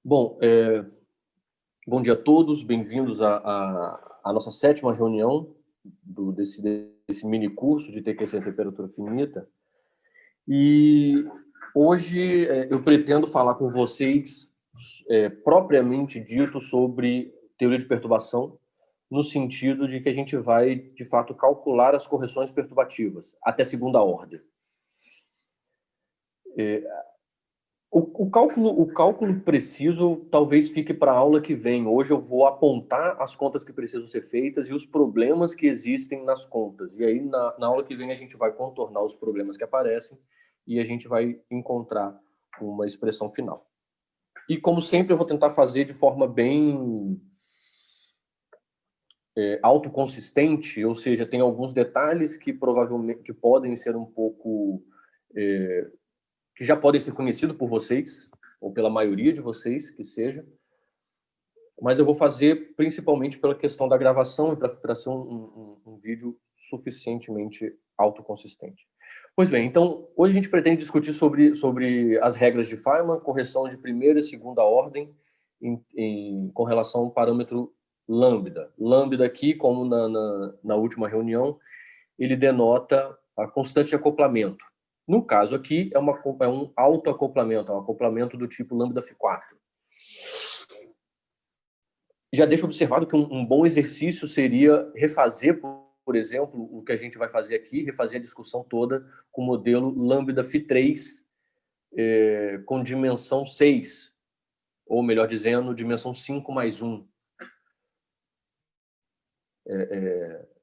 Bom, bom dia a todos, bem-vindos à nossa sétima reunião desse mini curso de TQC em temperatura finita. E hoje eu pretendo falar com vocês propriamente dito sobre teoria de perturbação, no sentido de que a gente vai, de fato, calcular as correções perturbativas até segunda ordem. O cálculo preciso talvez fique para a aula que vem. Hoje eu vou apontar as contas que precisam ser feitas e os problemas que existem nas contas. E aí, na aula que vem, a gente vai contornar os problemas que aparecem e a gente vai encontrar uma expressão final. E, como sempre, eu vou tentar fazer de forma bem autoconsistente, ou seja, tem alguns detalhes que provavelmente que podem ser um pouco... que já podem ser conhecidos por vocês, ou pela maioria de vocês, que seja, mas eu vou fazer principalmente pela questão da gravação e para ser um vídeo suficientemente autoconsistente. Pois bem, então, hoje a gente pretende discutir sobre as regras de Feynman, correção de primeira e segunda ordem com relação ao parâmetro lambda. Lambda aqui, como na última reunião, ele denota a constante de acoplamento. No caso aqui, é um autoacoplamento, é um acoplamento do tipo lambda Φ4. Já deixo observado que um bom exercício seria refazer, por exemplo, o que a gente vai fazer aqui, refazer a discussão toda com o modelo lambda Φ3 com dimensão 6, ou melhor dizendo, dimensão 5 mais 1.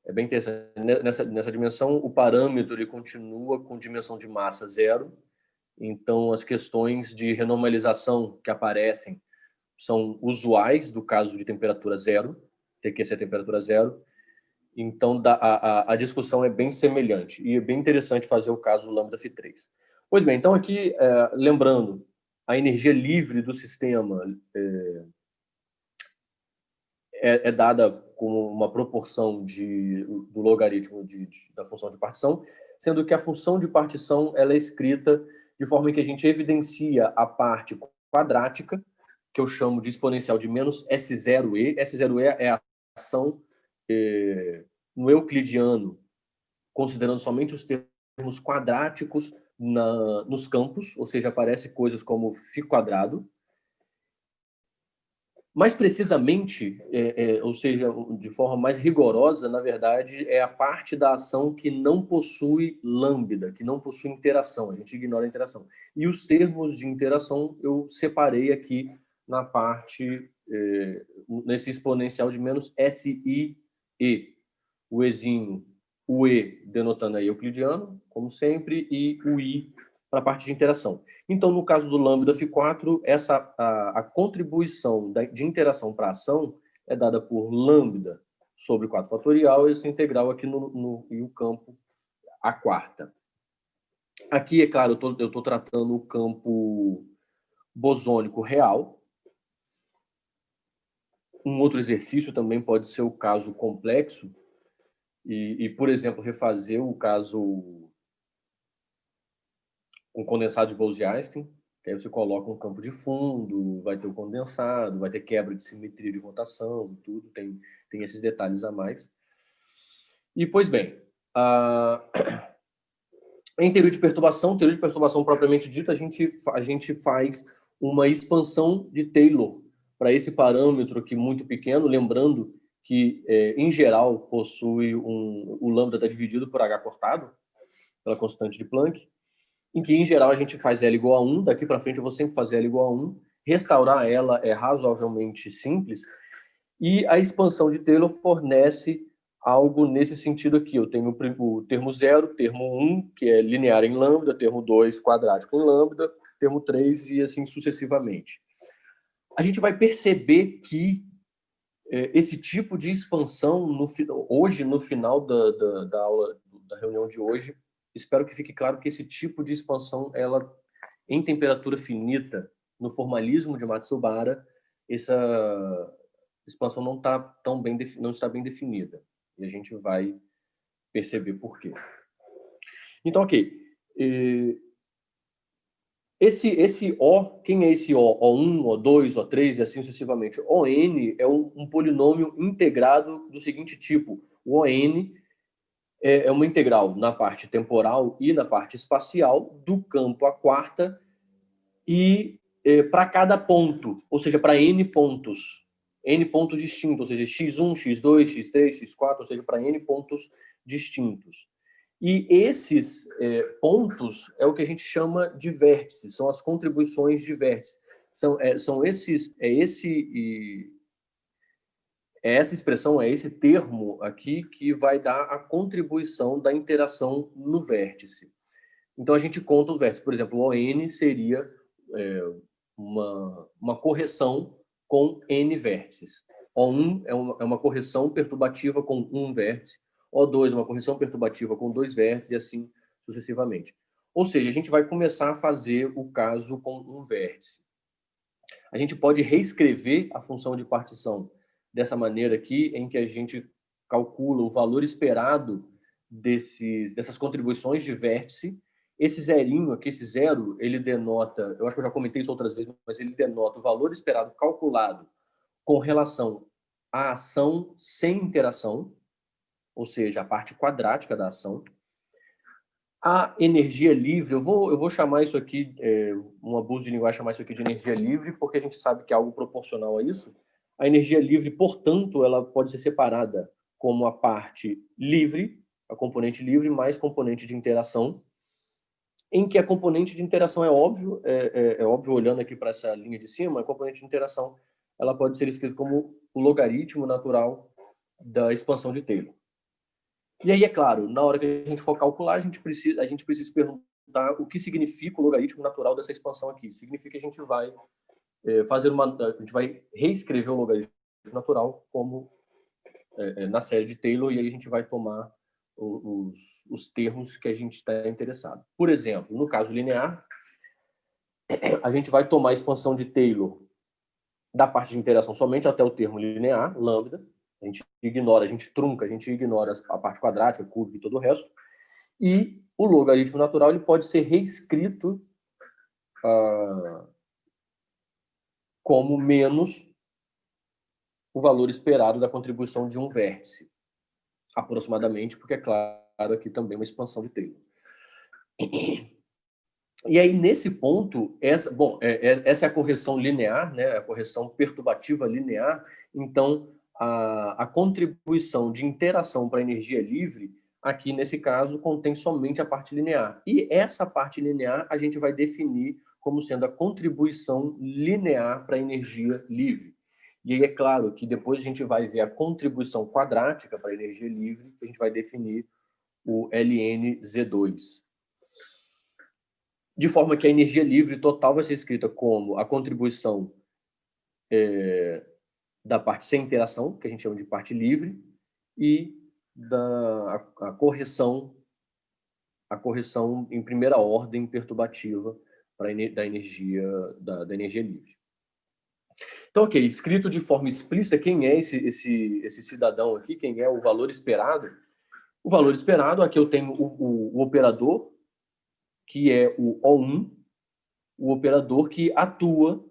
É bem interessante. Nessa dimensão, o parâmetro ele continua com dimensão de massa 0. Então, as questões de renormalização que aparecem são usuais do caso de temperatura 0, TQC temperatura 0. Então, a discussão é bem semelhante. E é bem interessante fazer o caso lambda Φ3. Pois bem, então aqui, lembrando, a energia livre do sistema é dada como uma proporção do logaritmo da função de partição, sendo que a função de partição ela é escrita de forma que a gente evidencia a parte quadrática, que eu chamo de exponencial de menos S0e. S0e é a ação no euclidiano, considerando somente os termos quadráticos nos campos, ou seja, aparece coisas como φ². Mais precisamente, ou seja, de forma mais rigorosa, na verdade, é a parte da ação que não possui lambda, que não possui interação, a gente ignora a interação. E os termos de interação eu separei aqui na parte, nesse exponencial de menos SIE. O Ezinho, o E denotando aí euclidiano, como sempre, e o I para a parte de interação. Então, no caso do lambda Φ4, a contribuição de interação para a ação é dada por lambda sobre 4 fatorial, e essa integral aqui e o campo a quarta. Aqui, é claro, eu estou tratando o campo bosônico real. Um outro exercício também pode ser o caso complexo, por exemplo, refazer o caso com condensado de Bose-Einstein, que aí você coloca um campo de fundo, vai ter o condensado, vai ter quebra de simetria de rotação, tudo, tem esses detalhes a mais. E, pois bem, em teoria de perturbação propriamente dita, a gente faz uma expansão de Taylor para esse parâmetro aqui muito pequeno, lembrando que, em geral, possui o lambda está dividido por H cortado, pela constante de Planck, em que, em geral, a gente faz L igual a 1, daqui para frente eu vou sempre fazer L igual a 1, restaurar ela é razoavelmente simples, e a expansão de Taylor fornece algo nesse sentido aqui. Eu tenho o termo 0, termo 1, que é linear em lambda, termo 2, quadrático em lambda, termo 3 e assim sucessivamente. A gente vai perceber que esse tipo de expansão, hoje, no final da aula, da reunião de hoje, espero que fique claro que esse tipo de expansão, ela, em temperatura finita, no formalismo de Matsubara, essa expansão não está bem definida. E a gente vai perceber por quê. Então, ok. Esse O, quem é esse O? O1, O2, O3 e assim sucessivamente. ON é um polinômio integrado do seguinte tipo. O ON é uma integral na parte temporal e na parte espacial do campo à quarta e para cada ponto, ou seja, para N pontos distintos, ou seja, x1, x2, x3, x4, ou seja, para N pontos distintos. E esses pontos é o que a gente chama de vértices, são as contribuições de vértices. Essa expressão, é esse termo aqui que vai dar a contribuição da interação no vértice. Então, a gente conta os vértices. Por exemplo, o ON seria uma correção com N vértices. O1 é uma correção perturbativa com um vértice. O2 é uma correção perturbativa com 2 vértices e assim sucessivamente. Ou seja, a gente vai começar a fazer o caso com um vértice. A gente pode reescrever a função de partição dessa maneira aqui, em que a gente calcula o valor esperado dessas contribuições de vértice. Esse zerinho aqui, esse zero, ele denota, eu acho que eu já comentei isso outras vezes, mas ele denota o valor esperado calculado com relação à ação sem interação, ou seja, a parte quadrática da ação. A energia livre, eu vou chamar isso aqui, um abuso de linguagem, chamar isso aqui de energia livre, porque a gente sabe que é algo proporcional a isso. A energia livre, portanto, ela pode ser separada como a parte livre, a componente livre, mais componente de interação, em que a componente de interação é óbvio olhando aqui para essa linha de cima, a componente de interação ela pode ser escrita como o logaritmo natural da expansão de Taylor. E aí, é claro, na hora que a gente for calcular, a gente precisa se perguntar o que significa o logaritmo natural dessa expansão aqui. Significa que a gente vai a gente vai reescrever o logaritmo natural como na série de Taylor, e aí a gente vai tomar os termos que a gente está interessado. Por exemplo, no caso linear, a gente vai tomar a expansão de Taylor da parte de interação somente até o termo linear, lambda. A gente ignora, a gente trunca, a gente ignora a parte quadrática, cúbica e todo o resto. E o logaritmo natural ele pode ser reescrito como menos o valor esperado da contribuição de um vértice, aproximadamente, porque é claro aqui também uma expansão de Taylor. E aí, nesse ponto, essa é a correção linear, né? A correção perturbativa linear. Então, a contribuição de interação para a energia livre, aqui nesse caso, contém somente a parte linear. E essa parte linear a gente vai definir como sendo a contribuição linear para a energia livre. E aí é claro que depois a gente vai ver a contribuição quadrática para a energia livre, que a gente vai definir o lnZ2. De forma que a energia livre total vai ser escrita como a contribuição da parte sem interação, que a gente chama de parte livre, e a correção em primeira ordem perturbativa da energia livre. Então, ok, escrito de forma explícita, quem é esse cidadão aqui, quem é o valor esperado? O valor esperado, aqui eu tenho o operador, que é o O1, o operador que atua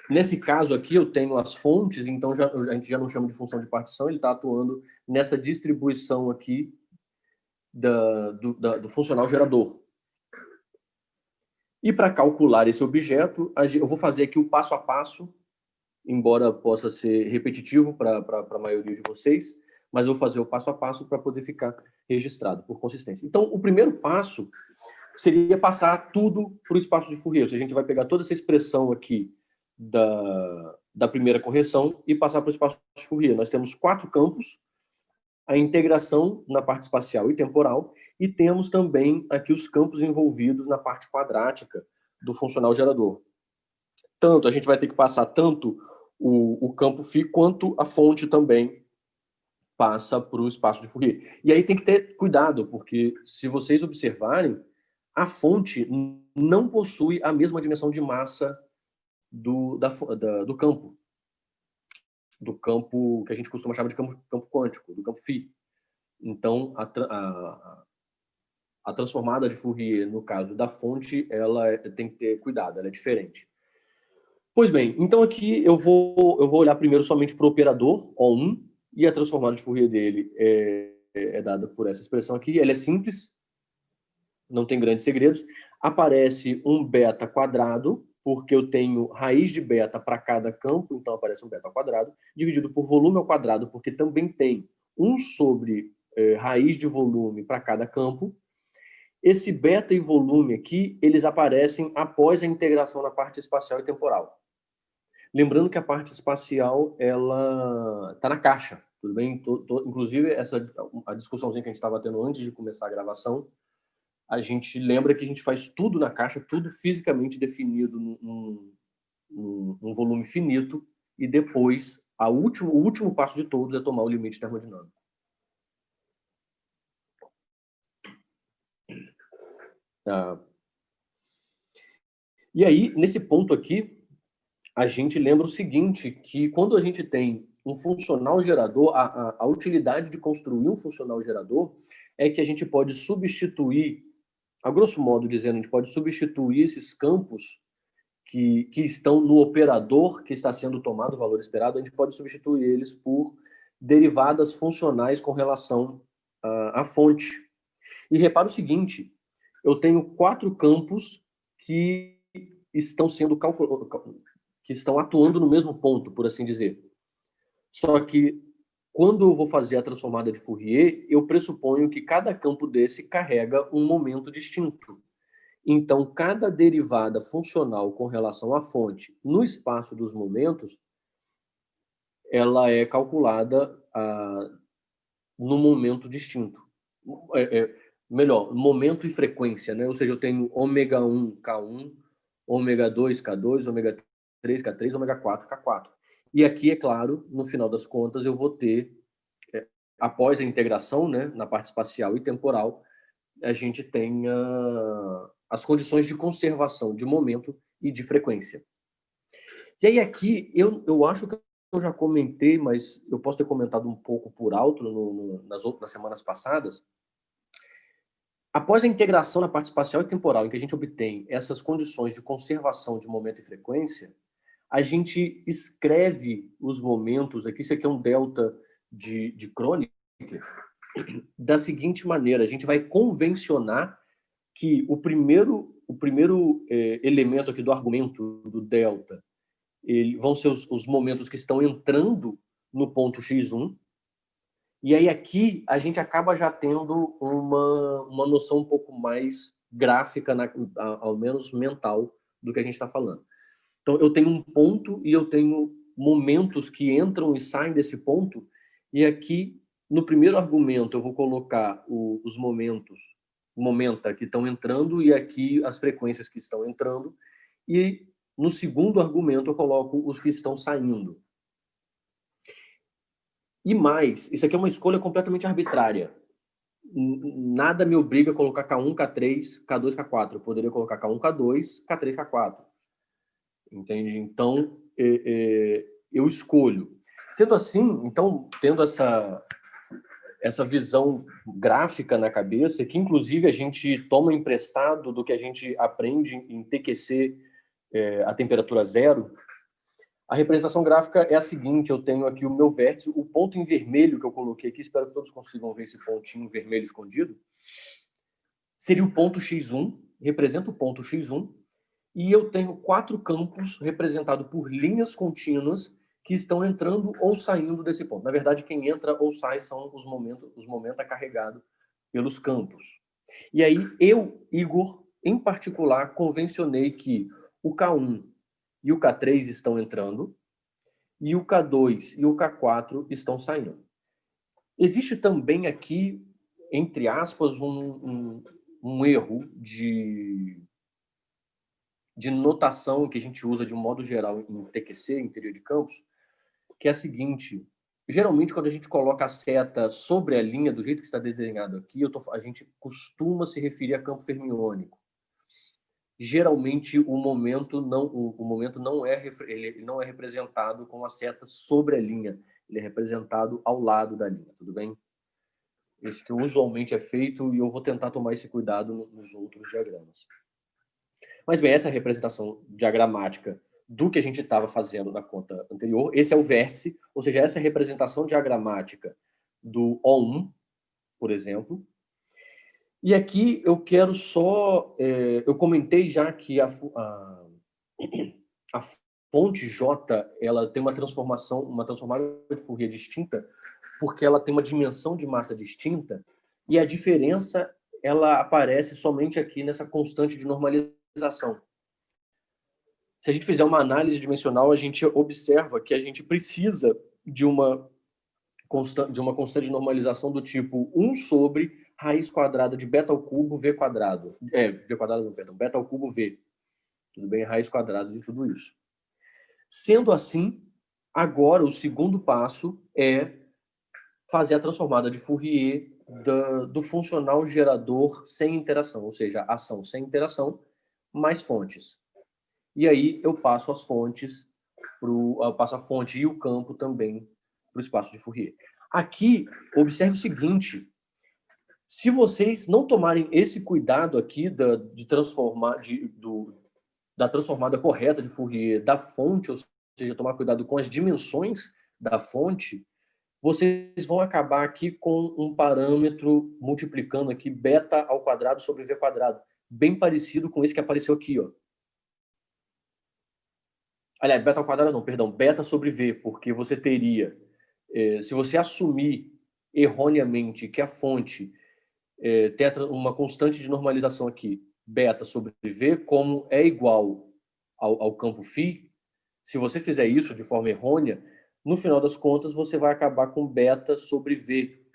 nesse caso aqui eu tenho as fontes, então a gente já não chama de função de partição, ele está atuando nessa distribuição aqui do funcional gerador. E para calcular esse objeto, eu vou fazer aqui o passo a passo, embora possa ser repetitivo para a maioria de vocês, mas eu vou fazer o passo a passo para poder ficar registrado por consistência. Então, o primeiro passo seria passar tudo para o espaço de Fourier. Ou seja, a gente vai pegar toda essa expressão aqui da primeira correção e passar para o espaço de Fourier. Nós temos 4 campos, a integração na parte espacial e temporal, e temos também aqui os campos envolvidos na parte quadrática do funcional gerador. Tanto, a gente vai ter que passar tanto o campo φ quanto a fonte também passa para o espaço de Fourier. E aí tem que ter cuidado, porque se vocês observarem, a fonte não possui a mesma dimensão de massa do campo que a gente costuma chamar de campo quântico, do campo φ. Então, A transformada de Fourier, no caso da fonte, ela tem que ter cuidado, ela é diferente. Pois bem, então aqui eu vou olhar primeiro somente para o operador, O1, e a transformada de Fourier dele é dada por essa expressão aqui. Ela é simples, não tem grandes segredos. Aparece um beta quadrado, porque eu tenho raiz de beta para cada campo, então aparece um beta ao quadrado, dividido por volume ao quadrado, porque também tem 1 sobre raiz de volume para cada campo. Esse beta e volume aqui, eles aparecem após a integração na parte espacial e temporal. Lembrando que a parte espacial, ela está na caixa, tudo bem? Inclusive, a discussãozinha que a gente estava tendo antes de começar a gravação, a gente lembra que a gente faz tudo na caixa, tudo fisicamente definido num volume finito, e depois, o último passo de todos é tomar o limite termodinâmico. E aí, nesse ponto aqui, a gente lembra o seguinte, que quando a gente tem um funcional gerador, a utilidade de construir um funcional gerador é que a gente pode substituir, a grosso modo dizendo, a gente pode substituir esses campos que estão no operador que está sendo tomado, o valor esperado, a gente pode substituir eles por derivadas funcionais com relação à fonte. E repara o seguinte, eu tenho 4 campos que estão sendo que estão atuando no mesmo ponto, por assim dizer. Só que, quando eu vou fazer a transformada de Fourier, eu pressuponho que cada campo desse carrega um momento distinto. Então, cada derivada funcional com relação à fonte no espaço dos momentos, ela é calculada no momento distinto. Melhor, momento e frequência, né? Ou seja, eu tenho ômega 1, K1, ômega 2, K2, ômega 3, K3, ômega 4, K4. E aqui, é claro, no final das contas, eu vou ter, após a integração, né, na parte espacial e temporal, a gente tem as condições de conservação de momento e de frequência. E aí aqui, eu acho que eu já comentei, mas eu posso ter comentado um pouco por alto nas semanas passadas. Após a integração na parte espacial e temporal, em que a gente obtém essas condições de conservação de momento e frequência, a gente escreve os momentos, aqui isso aqui é um delta de Kronecker, da seguinte maneira: a gente vai convencionar que o primeiro elemento aqui do argumento do delta vão ser os momentos que estão entrando no ponto x1, e aí aqui a gente acaba já tendo uma noção um pouco mais gráfica, ao menos mental, do que a gente está falando. Então, eu tenho um ponto e eu tenho momentos que entram e saem desse ponto, e aqui, no primeiro argumento, eu vou colocar os momentos, momenta, que estão entrando, e aqui as frequências que estão entrando, e no segundo argumento eu coloco os que estão saindo. E mais, isso aqui é uma escolha completamente arbitrária. Nada me obriga a colocar K1, K3, K2, K4. Eu poderia colocar K1, K2, K3, K4. Entende? Então, eu escolho. Sendo assim, então, tendo essa visão gráfica na cabeça, que inclusive a gente toma emprestado do que a gente aprende em TQC a temperatura zero, a representação gráfica é a seguinte: eu tenho aqui o meu vértice, o ponto em vermelho que eu coloquei aqui, espero que todos consigam ver esse pontinho vermelho escondido, seria o ponto x1, representa o ponto x1, e eu tenho 4 campos representados por linhas contínuas que estão entrando ou saindo desse ponto. Na verdade, quem entra ou sai são os momentos carregados pelos campos. E aí eu, Igor, em particular, convencionei que o K1 e o K3 estão entrando, e o K2 e o K4 estão saindo. Existe também aqui, entre aspas, um erro de notação que a gente usa de um modo geral em TQC, em teoria de campos, que é a seguinte: geralmente quando a gente coloca a seta sobre a linha do jeito que está desenhado aqui, a gente costuma se referir a campo fermiônico. Geralmente o momento não é representado com a seta sobre a linha, ele é representado ao lado da linha, tudo bem? esse que usualmente é feito, e eu vou tentar tomar esse cuidado nos outros diagramas. Mas bem, essa é a representação diagramática do que a gente estava fazendo na conta anterior. Esse é o vértice, ou seja, essa é a representação diagramática do O1, por exemplo. E aqui eu quero só... eu comentei já que a fonte J, ela tem uma transformada de Fourier distinta, porque ela tem uma dimensão de massa distinta, e a diferença ela aparece somente aqui nessa constante de normalização. Se a gente fizer uma análise dimensional, a gente observa que a gente precisa de uma constante de normalização do tipo 1 sobre raiz quadrada de beta ao cubo V quadrado. V quadrado não, perdão, beta ao cubo V. Tudo bem? Raiz quadrada de tudo isso. Sendo assim, agora o segundo passo é fazer a transformada de Fourier do funcional gerador sem interação, ou seja, ação sem interação, mais fontes. E aí eu passo as fontes, eu passo a fonte e o campo também para o espaço de Fourier. Aqui, observe o seguinte: se vocês não tomarem esse cuidado aqui da transformada correta de Fourier da fonte, ou seja, tomar cuidado com as dimensões da fonte, vocês vão acabar aqui com um parâmetro multiplicando aqui beta ao quadrado sobre v quadrado, bem parecido com esse que apareceu aqui, ó. Aliás, beta ao quadrado não, perdão, beta sobre v, porque você teria, se você assumir erroneamente que a fonte tem uma constante de normalização aqui, beta sobre v, como é igual ao campo φ, se você fizer isso de forma errônea, no final das contas você vai acabar com beta sobre v.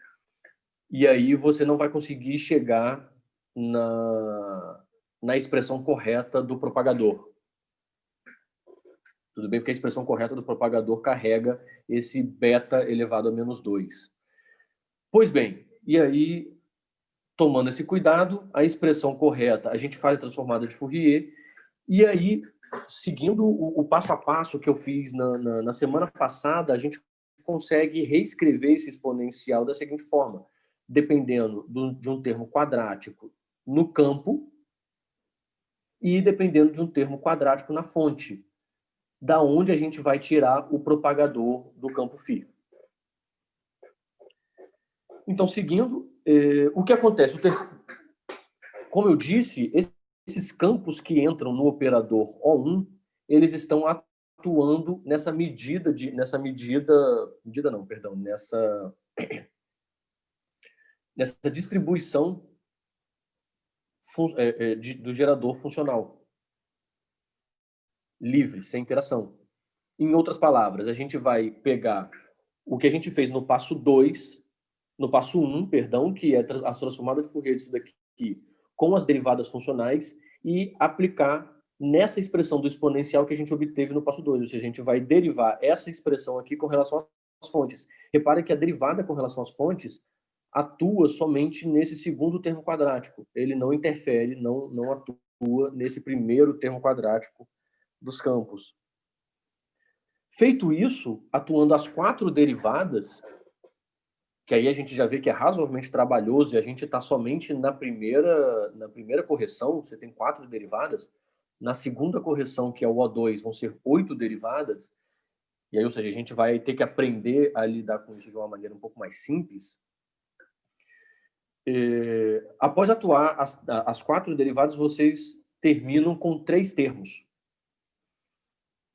E aí você não vai conseguir chegar na expressão correta do propagador. Tudo bem? Porque a expressão correta do propagador carrega esse beta elevado a menos 2. Pois bem, e aí, tomando esse cuidado, a expressão correta, a gente faz a transformada de Fourier, e aí, seguindo o passo a passo que eu fiz na semana passada, a gente consegue reescrever esse exponencial da seguinte forma: dependendo de um termo quadrático no campo e dependendo de um termo quadrático na fonte, da onde a gente vai tirar o propagador do campo φ. Então, seguindo, o que acontece? Como eu disse, esses campos que entram no operador O1, eles estão atuando nessa distribuição do gerador funcional livre, sem interação. Em outras palavras, a gente vai pegar o que a gente fez no passo 2, no passo 1, perdão, que é a transformada de Fourier disso daqui com as derivadas funcionais, e aplicar nessa expressão do exponencial que a gente obteve no passo 2. Ou seja, a gente vai derivar essa expressão aqui com relação às fontes. Repare que a derivada com relação às fontes atua somente nesse segundo termo quadrático. Ele não interfere, não atua nesse primeiro termo quadrático dos campos. Feito isso, atuando as 4 derivadas, que aí a gente já vê que é razoavelmente trabalhoso e a gente está somente na primeira correção, você tem 4 derivadas, na segunda correção, que é o O2, vão ser 8 derivadas, e aí, ou seja, a gente vai ter que aprender a lidar com isso de uma maneira um pouco mais simples. Após atuar as 4 derivadas, vocês terminam com 3 termos.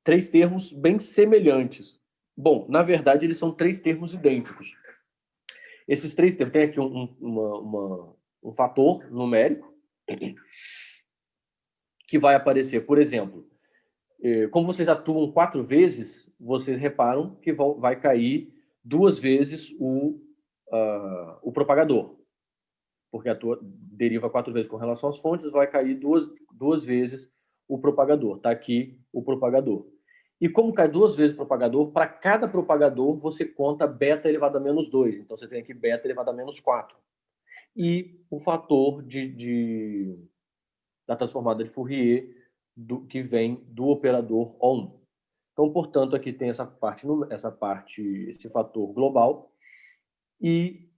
3 termos bem semelhantes. Bom, na verdade, eles são 3 termos idênticos. Esses 3 termos, tem aqui um fator numérico que vai aparecer, por exemplo, como vocês atuam 4 vezes, vocês reparam que vai cair 2 vezes o propagador, porque deriva 4 vezes com relação às fontes, vai cair duas vezes o propagador. Está aqui o propagador. E como cai 2 vezes o propagador, para cada propagador você conta beta elevado a menos 2. Então você tem aqui beta elevado a menos 4. E o fator da transformada de Fourier que vem do operador O1. Então, portanto, aqui tem esse fator global. E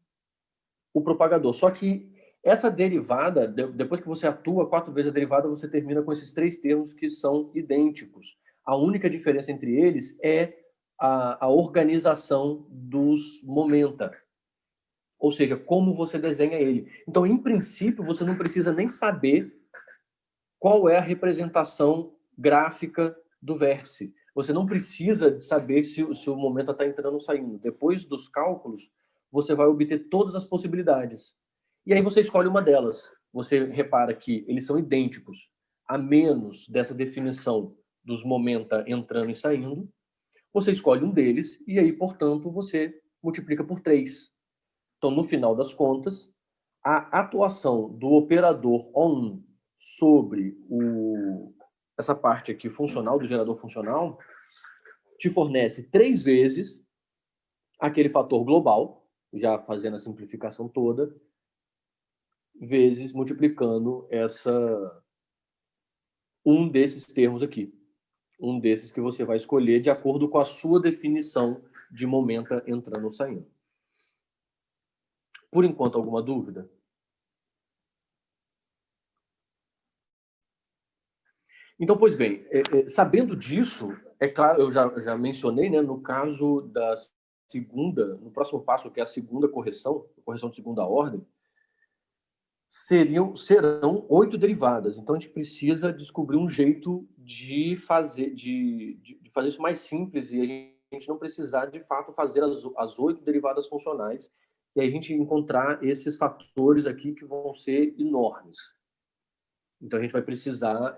o propagador. Só que essa derivada, depois que você atua 4 vezes a derivada, você termina com esses 3 termos que são idênticos. A única diferença entre eles é a organização dos momenta, ou seja, como você desenha ele. Então, em princípio, você não precisa nem saber qual é a representação gráfica do vértice. Você não precisa saber se o momento está entrando ou saindo. Depois dos cálculos, você vai obter todas as possibilidades. E aí você escolhe uma delas. Você repara que eles são idênticos, a menos dessa definição dos momenta entrando e saindo. Você escolhe um deles e aí, portanto, você multiplica por 3. Então, no final das contas, a atuação do operador ON sobre essa parte aqui funcional, do gerador funcional, te fornece 3 vezes aquele fator global, já fazendo a simplificação toda, vezes multiplicando um desses termos aqui. Um desses que você vai escolher de acordo com a sua definição de momenta entrando ou saindo. Por enquanto, alguma dúvida? Então, pois bem, sabendo disso, é claro, eu já mencionei, né, no caso da segunda, no próximo passo, que é a segunda correção, a correção de segunda ordem, serão 8 derivadas. Então, a gente precisa descobrir um jeito de fazer isso mais simples e a gente não precisar, de fato, fazer as 8 derivadas funcionais e a gente encontrar esses fatores aqui que vão ser enormes. Então, a gente vai precisar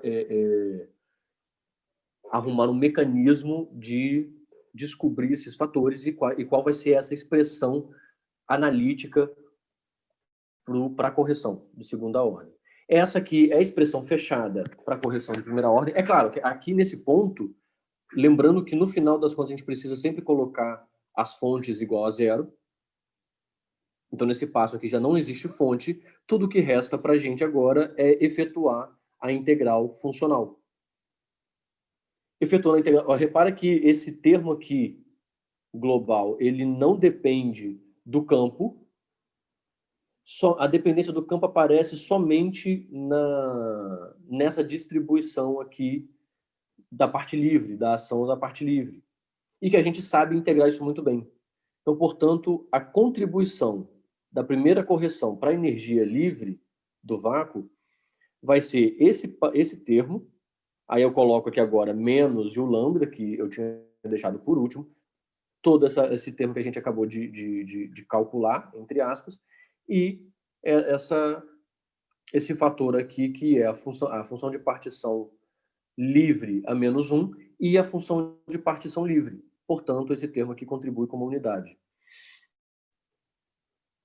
arrumar um mecanismo de descobrir esses fatores e qual vai ser essa expressão analítica para a correção de segunda ordem. Essa aqui é a expressão fechada para a correção de primeira ordem. É claro que aqui nesse ponto, lembrando que no final das contas a gente precisa sempre colocar as fontes igual a 0. Então, nesse passo aqui já não existe fonte. Tudo que resta para a gente agora é efetuar a integral funcional. Efetuando a integral, repara que esse termo aqui, global, ele não depende do campo. A dependência do campo aparece somente nessa distribuição aqui da parte livre, da ação da parte livre. E que a gente sabe integrar isso muito bem. Então, portanto, a contribuição da primeira correção para a energia livre do vácuo vai ser esse termo. Aí eu coloco aqui agora menos o lambda, que eu tinha deixado por último, todo esse termo que a gente acabou de calcular, entre aspas, e esse fator aqui, que é a função de partição livre a menos 1 e a função de partição livre. Portanto, esse termo aqui contribui como unidade.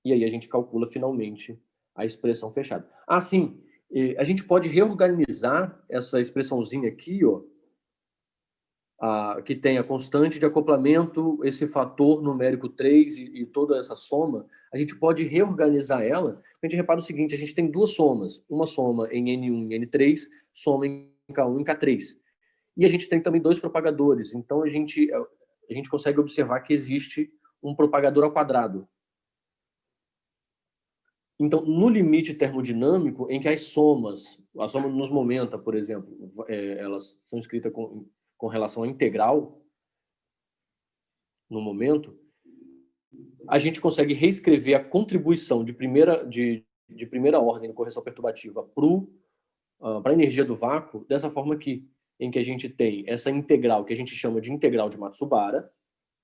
E aí a gente calcula finalmente a expressão fechada. Ah, sim, a gente pode reorganizar essa expressãozinha aqui, ó, que tem a constante de acoplamento, esse fator numérico 3 e toda essa soma, a gente pode reorganizar ela. A gente repara o seguinte, a gente tem 2 somas, uma soma em N1 e N3, soma em K1 e K3. E a gente tem também 2 propagadores, então a gente consegue observar que existe um propagador ao quadrado. Então, no limite termodinâmico, em que a soma nos momenta, por exemplo, elas são escritas com relação à integral, no momento, a gente consegue reescrever a contribuição de primeira ordem de correção perturbativa para a energia do vácuo dessa forma aqui, em que a gente tem essa integral, que a gente chama de integral de Matsubara,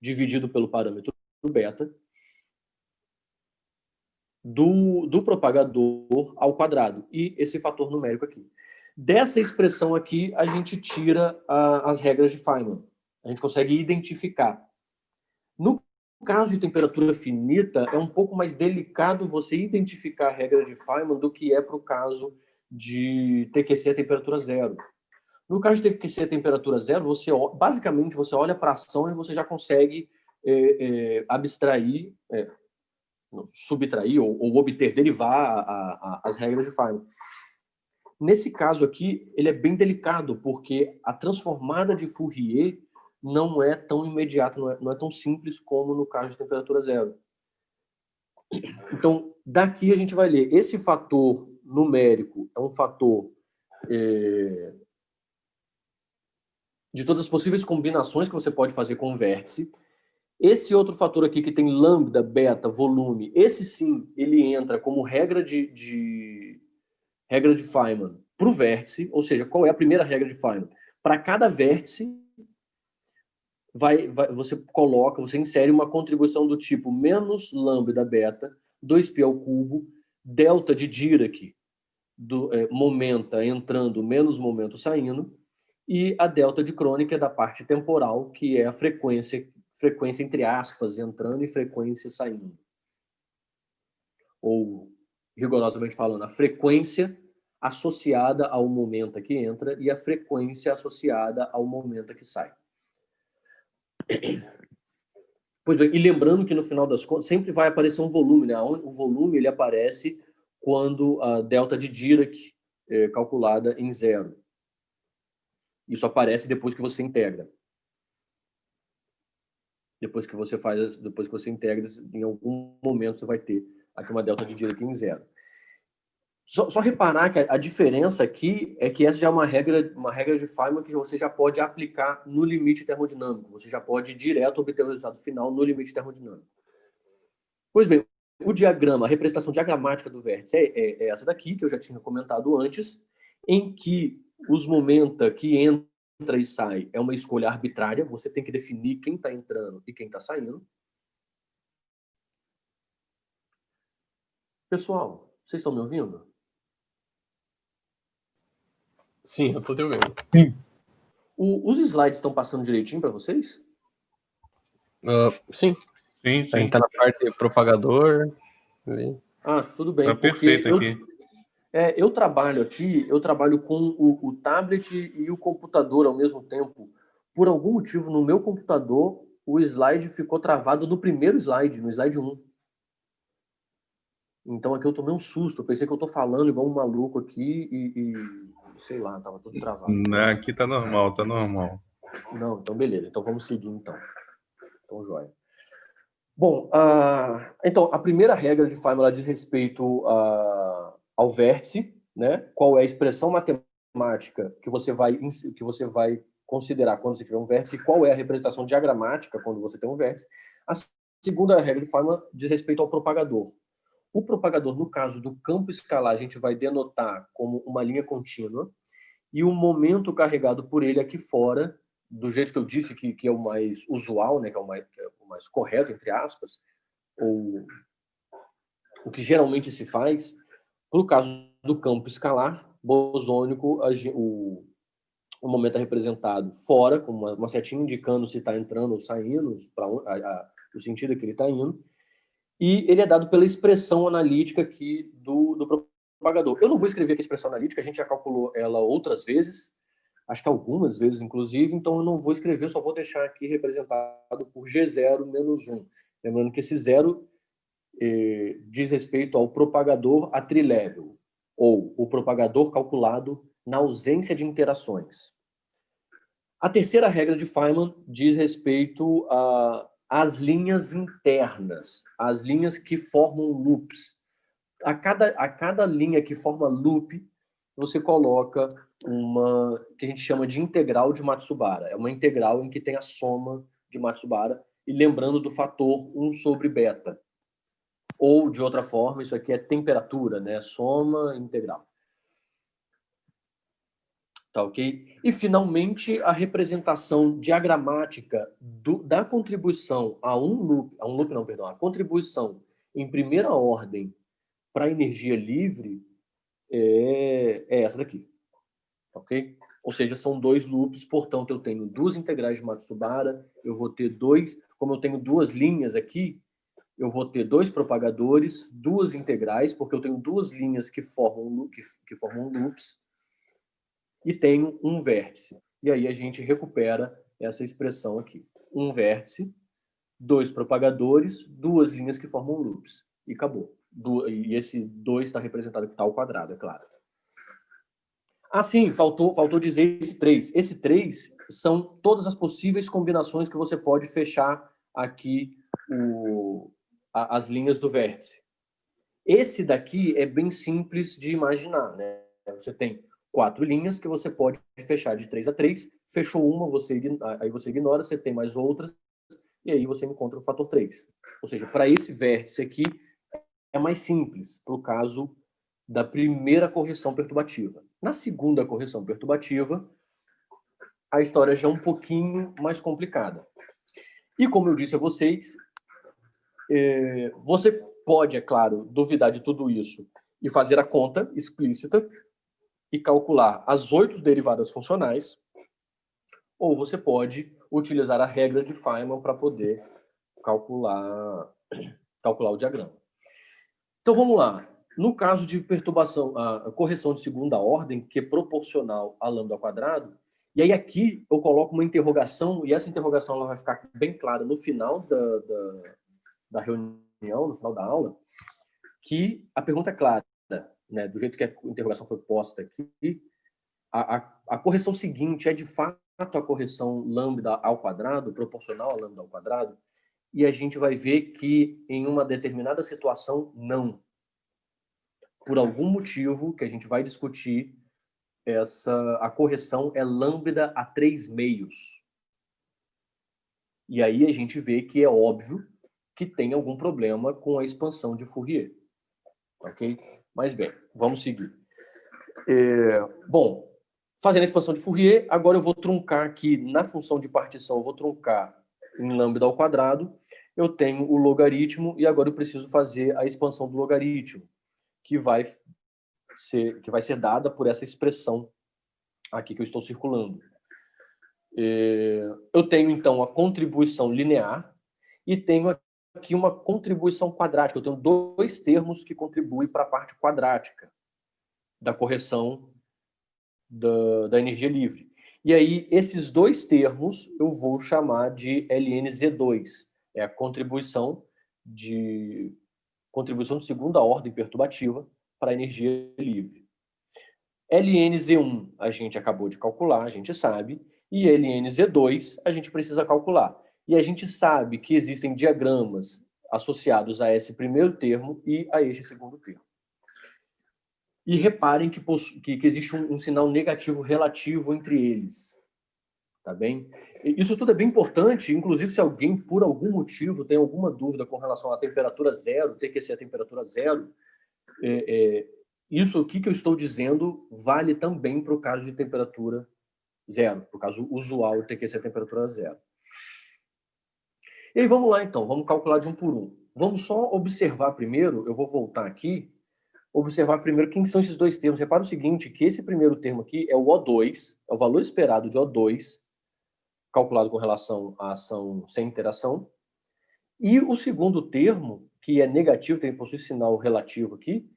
dividido pelo parâmetro beta, do propagador ao quadrado, e esse fator numérico aqui. Dessa expressão aqui, a gente tira as regras de Feynman. A gente consegue identificar. No caso de temperatura finita, é um pouco mais delicado você identificar a regra de Feynman do que é para o caso de TQC a temperatura zero. No caso de TQC a temperatura zero, basicamente você olha para a ação e você já consegue abstrair, subtrair ou obter, derivar as regras de Feynman. Nesse caso aqui, ele é bem delicado, porque a transformada de Fourier não é tão imediata, não é tão simples como no caso de temperatura zero. Então, daqui a gente vai ler. Esse fator numérico é um fator de todas as possíveis combinações que você pode fazer com o vértice. Esse outro fator aqui que tem lambda, beta, volume, esse sim, ele entra como regra de Feynman para o vértice, ou seja, qual é a primeira regra de Feynman? Para cada vértice, você insere uma contribuição do tipo menos lambda beta, 2π ao cubo, delta de Dirac, momenta entrando menos momento saindo, e a delta de Kronecker da parte temporal, que é a frequência entre aspas entrando e frequência saindo. Ou, rigorosamente falando, a frequência associada ao momento que entra e a frequência associada ao momento que sai. Pois bem, e lembrando que no final das contas sempre vai aparecer um volume, né? O volume ele aparece quando a delta de Dirac é calculada em zero. Isso aparece depois que você integra. Depois que você integra, em algum momento você vai ter aqui uma delta de Dirac em zero. Só reparar que a diferença aqui é que essa já é uma regra de Feynman que você já pode aplicar no limite termodinâmico. Você já pode direto obter o resultado final no limite termodinâmico. Pois bem, o diagrama, a representação diagramática do vértice é essa daqui, que eu já tinha comentado antes, em que os momenta que entra e sai é uma escolha arbitrária, você tem que definir quem está entrando e quem está saindo. Pessoal, vocês estão me ouvindo? Sim, eu estou te ouvindo. Sim. Os slides estão passando direitinho para vocês? Sim. Sim, A sim. gente tá na parte propagador. Ah, tudo bem. Tá perfeito aqui. Eu trabalho com o tablet e o computador ao mesmo tempo. Por algum motivo, no meu computador, o slide ficou travado no primeiro slide, no slide 1. Então aqui eu tomei um susto. Eu pensei que eu tô falando igual um maluco aqui e sei lá, tava tudo travado. Aqui tá normal, tá normal. Não, então beleza. Então vamos seguir então. Então, joia. Bom, então, a primeira regra de Feynman diz respeito ao vértice, né? Qual é a expressão matemática que você vai considerar quando você tiver um vértice, e qual é a representação diagramática quando você tem um vértice. A segunda regra de Feynman diz respeito ao propagador. O propagador, no caso do campo escalar, a gente vai denotar como uma linha contínua, e o momento carregado por ele aqui fora, do jeito que eu disse que é o mais usual, né, que é o mais correto, entre aspas, ou o que geralmente se faz, no caso do campo escalar bosônico, o momento é representado fora, com uma setinha indicando se está entrando ou saindo, para o sentido que ele está indo, e ele é dado pela expressão analítica aqui do propagador. Eu não vou escrever aqui a expressão analítica, a gente já calculou ela outras vezes, acho que algumas vezes, inclusive, então eu não vou escrever, só vou deixar aqui representado por G0 menos 1. Lembrando que esse zero diz respeito ao propagador a trilevel, ou o propagador calculado na ausência de interações. A terceira regra de Feynman diz respeito às linhas internas, as linhas que formam loops. A cada linha que forma loop, você coloca uma que a gente chama de integral de Matsubara. É uma integral em que tem a soma de Matsubara, e lembrando do fator 1 sobre beta. Ou, de outra forma, isso aqui é temperatura, né? Soma integral. Tá ok? E, finalmente, a representação diagramática da contribuição a a contribuição em primeira ordem para a energia livre é essa daqui. Ok? Ou seja, são dois loops, portanto, eu tenho duas integrais de Matsubara, eu vou ter como eu tenho duas linhas aqui, eu vou ter dois propagadores, duas integrais, porque eu tenho duas linhas que formam loops, e tenho um vértice. E aí a gente recupera essa expressão aqui. Um vértice, dois propagadores, duas linhas que formam loops. E acabou. E esse 2 está representado aqui, tá ao quadrado, é claro. Ah, sim, faltou dizer esse 3. Esse 3 são todas as possíveis combinações que você pode fechar aqui as linhas do vértice. Esse daqui é bem simples de imaginar, né? Você tem 4 linhas que você pode fechar de 3 a 3. Fechou uma, aí você ignora, você tem mais outras, e aí você encontra o fator 3. Ou seja, para esse vértice aqui, é mais simples, para o caso da primeira correção perturbativa. Na segunda correção perturbativa, a história já é um pouquinho mais complicada. E como eu disse a vocês, você pode, é claro, duvidar de tudo isso e fazer a conta explícita e calcular as 8 derivadas funcionais, ou você pode utilizar a regra de Feynman para poder calcular o diagrama. Então vamos lá. No caso de perturbação, a correção de segunda ordem, que é proporcional a lambda ao quadrado, e aí aqui eu coloco uma interrogação, e essa interrogação ela vai ficar bem clara no final da reunião, no final da aula, que a pergunta é clara, né, do jeito que a interrogação foi posta aqui, a correção seguinte é de fato a correção lambda ao quadrado, proporcional a lambda ao quadrado, e a gente vai ver que em uma determinada situação, não. Por algum motivo que a gente vai discutir, a correção é lambda a 3 meios. E aí a gente vê que é óbvio que tem algum problema com a expansão de Fourier. Ok? Mas bem, vamos seguir. Bom, fazendo a expansão de Fourier, agora eu vou truncar aqui na função de partição, eu vou truncar em lambda ao quadrado, eu tenho o logaritmo e agora eu preciso fazer a expansão do logaritmo, que vai ser dada por essa expressão aqui que eu estou circulando. Eu tenho, então, a contribuição linear e tenho aqui uma contribuição quadrática. Eu tenho 2 termos que contribuem para a parte quadrática da correção da energia livre. E aí, esses 2 termos eu vou chamar de LNZ2. É a contribuição de segunda ordem perturbativa para a energia livre. LNZ1 a gente acabou de calcular, a gente sabe, e LNZ2 a gente precisa calcular. E a gente sabe que existem diagramas associados a esse primeiro termo e a este segundo termo. E reparem que existe um sinal negativo relativo entre eles. Tá bem? Isso tudo é bem importante, inclusive se alguém, por algum motivo, tem alguma dúvida com relação à temperatura zero, tem que ser a temperatura zero, isso aqui que eu estou dizendo vale também para o caso de temperatura zero, para o caso usual tem que ser a temperatura zero. E aí vamos lá então, vamos calcular de um por um. Vamos só observar primeiro, eu vou voltar aqui, observar primeiro quem são esses 2 termos. Repara o seguinte, que esse primeiro termo aqui é o O2, é o valor esperado de O2, calculado com relação à ação sem interação. E o segundo termo, que é negativo, possui sinal relativo aqui,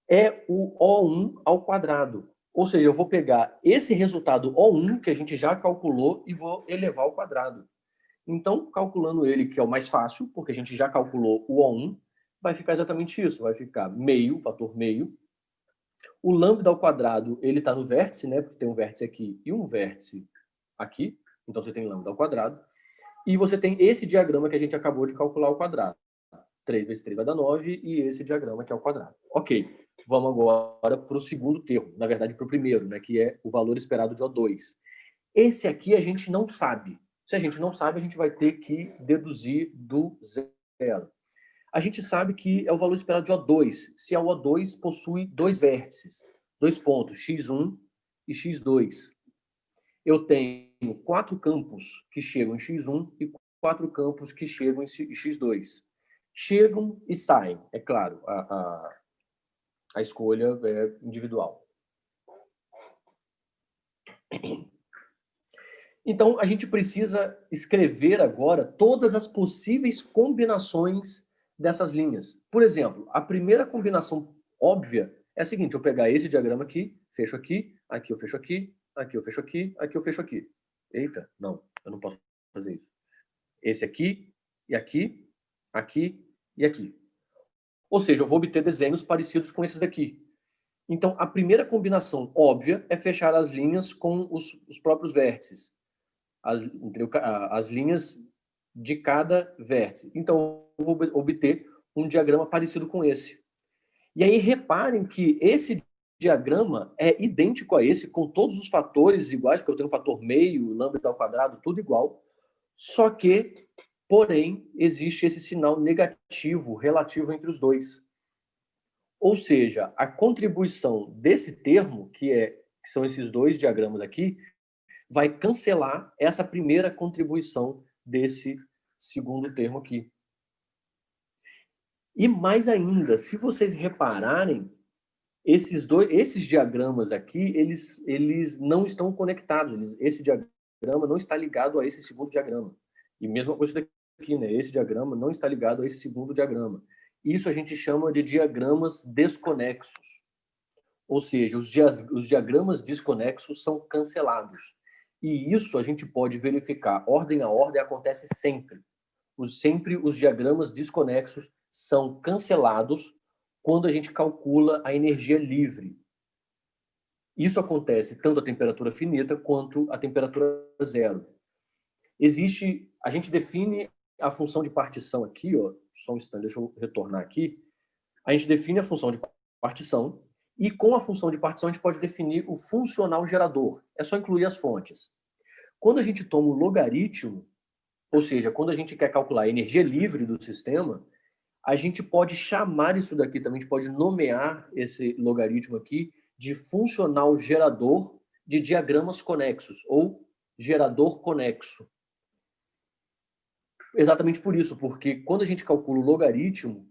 é o O1 ao quadrado. Ou seja, eu vou pegar esse resultado O1, que a gente já calculou, e vou elevar ao quadrado. Então, calculando ele, que é o mais fácil, porque a gente já calculou o O1, vai ficar exatamente isso. Vai ficar meio, fator meio. O lambda ao quadrado, ele está no vértice, né? Porque tem um vértice aqui e um vértice aqui. Então, você tem lambda ao quadrado. E você tem esse diagrama que a gente acabou de calcular ao quadrado. 3 vezes 3 vai dar 9, e esse diagrama que é ao quadrado. Ok, vamos agora para o segundo termo, na verdade para o primeiro, né, que é o valor esperado de O2. Esse aqui a gente não sabe. Se a gente não sabe, a gente vai ter que deduzir do zero. A gente sabe que é o valor esperado de O2, se a O2 possui 2 vértices, 2 pontos, x1 e x2. Eu tenho 4 campos que chegam em x1 e 4 campos que chegam em x2. Chegam e saem, é claro, a escolha é individual. Então, a gente precisa escrever agora todas as possíveis combinações dessas linhas. Por exemplo, a primeira combinação óbvia é a seguinte, eu pegar esse diagrama aqui, fecho aqui, aqui eu fecho aqui, aqui eu fecho aqui, aqui eu fecho aqui. Eita, não, eu não posso fazer isso. Esse aqui, e aqui, aqui e aqui. Ou seja, eu vou obter desenhos parecidos com esses daqui. Então, a primeira combinação óbvia é fechar as linhas com os próprios vértices. As linhas de cada vértice. Então, eu vou obter um diagrama parecido com esse. E aí reparem que esse diagrama é idêntico a esse, com todos os fatores iguais, porque eu tenho um fator meio, lambda ao quadrado, tudo igual, só que, porém, existe esse sinal negativo relativo entre os dois. Ou seja, a contribuição desse termo, que são esses dois diagramas aqui, vai cancelar essa primeira contribuição desse segundo termo aqui. E mais ainda, se vocês repararem, esses diagramas aqui, eles não estão conectados. Esse diagrama não está ligado a esse segundo diagrama. E mesma coisa daqui, né? Esse diagrama não está ligado a esse segundo diagrama. Isso a gente chama de diagramas desconexos. Ou seja, os diagramas desconexos são cancelados. E isso a gente pode verificar. Ordem a ordem acontece sempre. Sempre os diagramas desconexos são cancelados quando a gente calcula a energia livre. Isso acontece tanto a temperatura finita quanto a temperatura zero. A gente define a função de partição aqui, ó, só um instante, deixa eu retornar aqui. A gente define a função de partição e com a função de partição a gente pode definir o funcional gerador. É só incluir as fontes. Quando a gente toma o logaritmo, ou seja, quando a gente quer calcular a energia livre do sistema, a gente pode chamar isso daqui também, a gente pode nomear esse logaritmo aqui de funcional gerador de diagramas conexos, ou gerador conexo. Exatamente por isso, porque quando a gente calcula o logaritmo,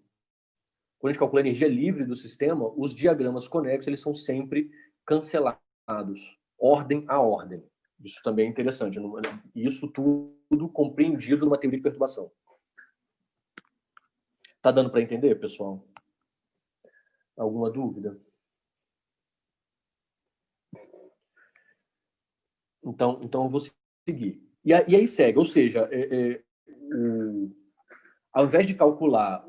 quando a gente calcula a energia livre do sistema, os diagramas conexos eles são sempre cancelados, ordem a ordem. Isso também é interessante. Isso tudo compreendido numa teoria de perturbação. Tá dando para entender, pessoal? Alguma dúvida? Então eu vou seguir. E aí segue, ou seja, ao invés de calcular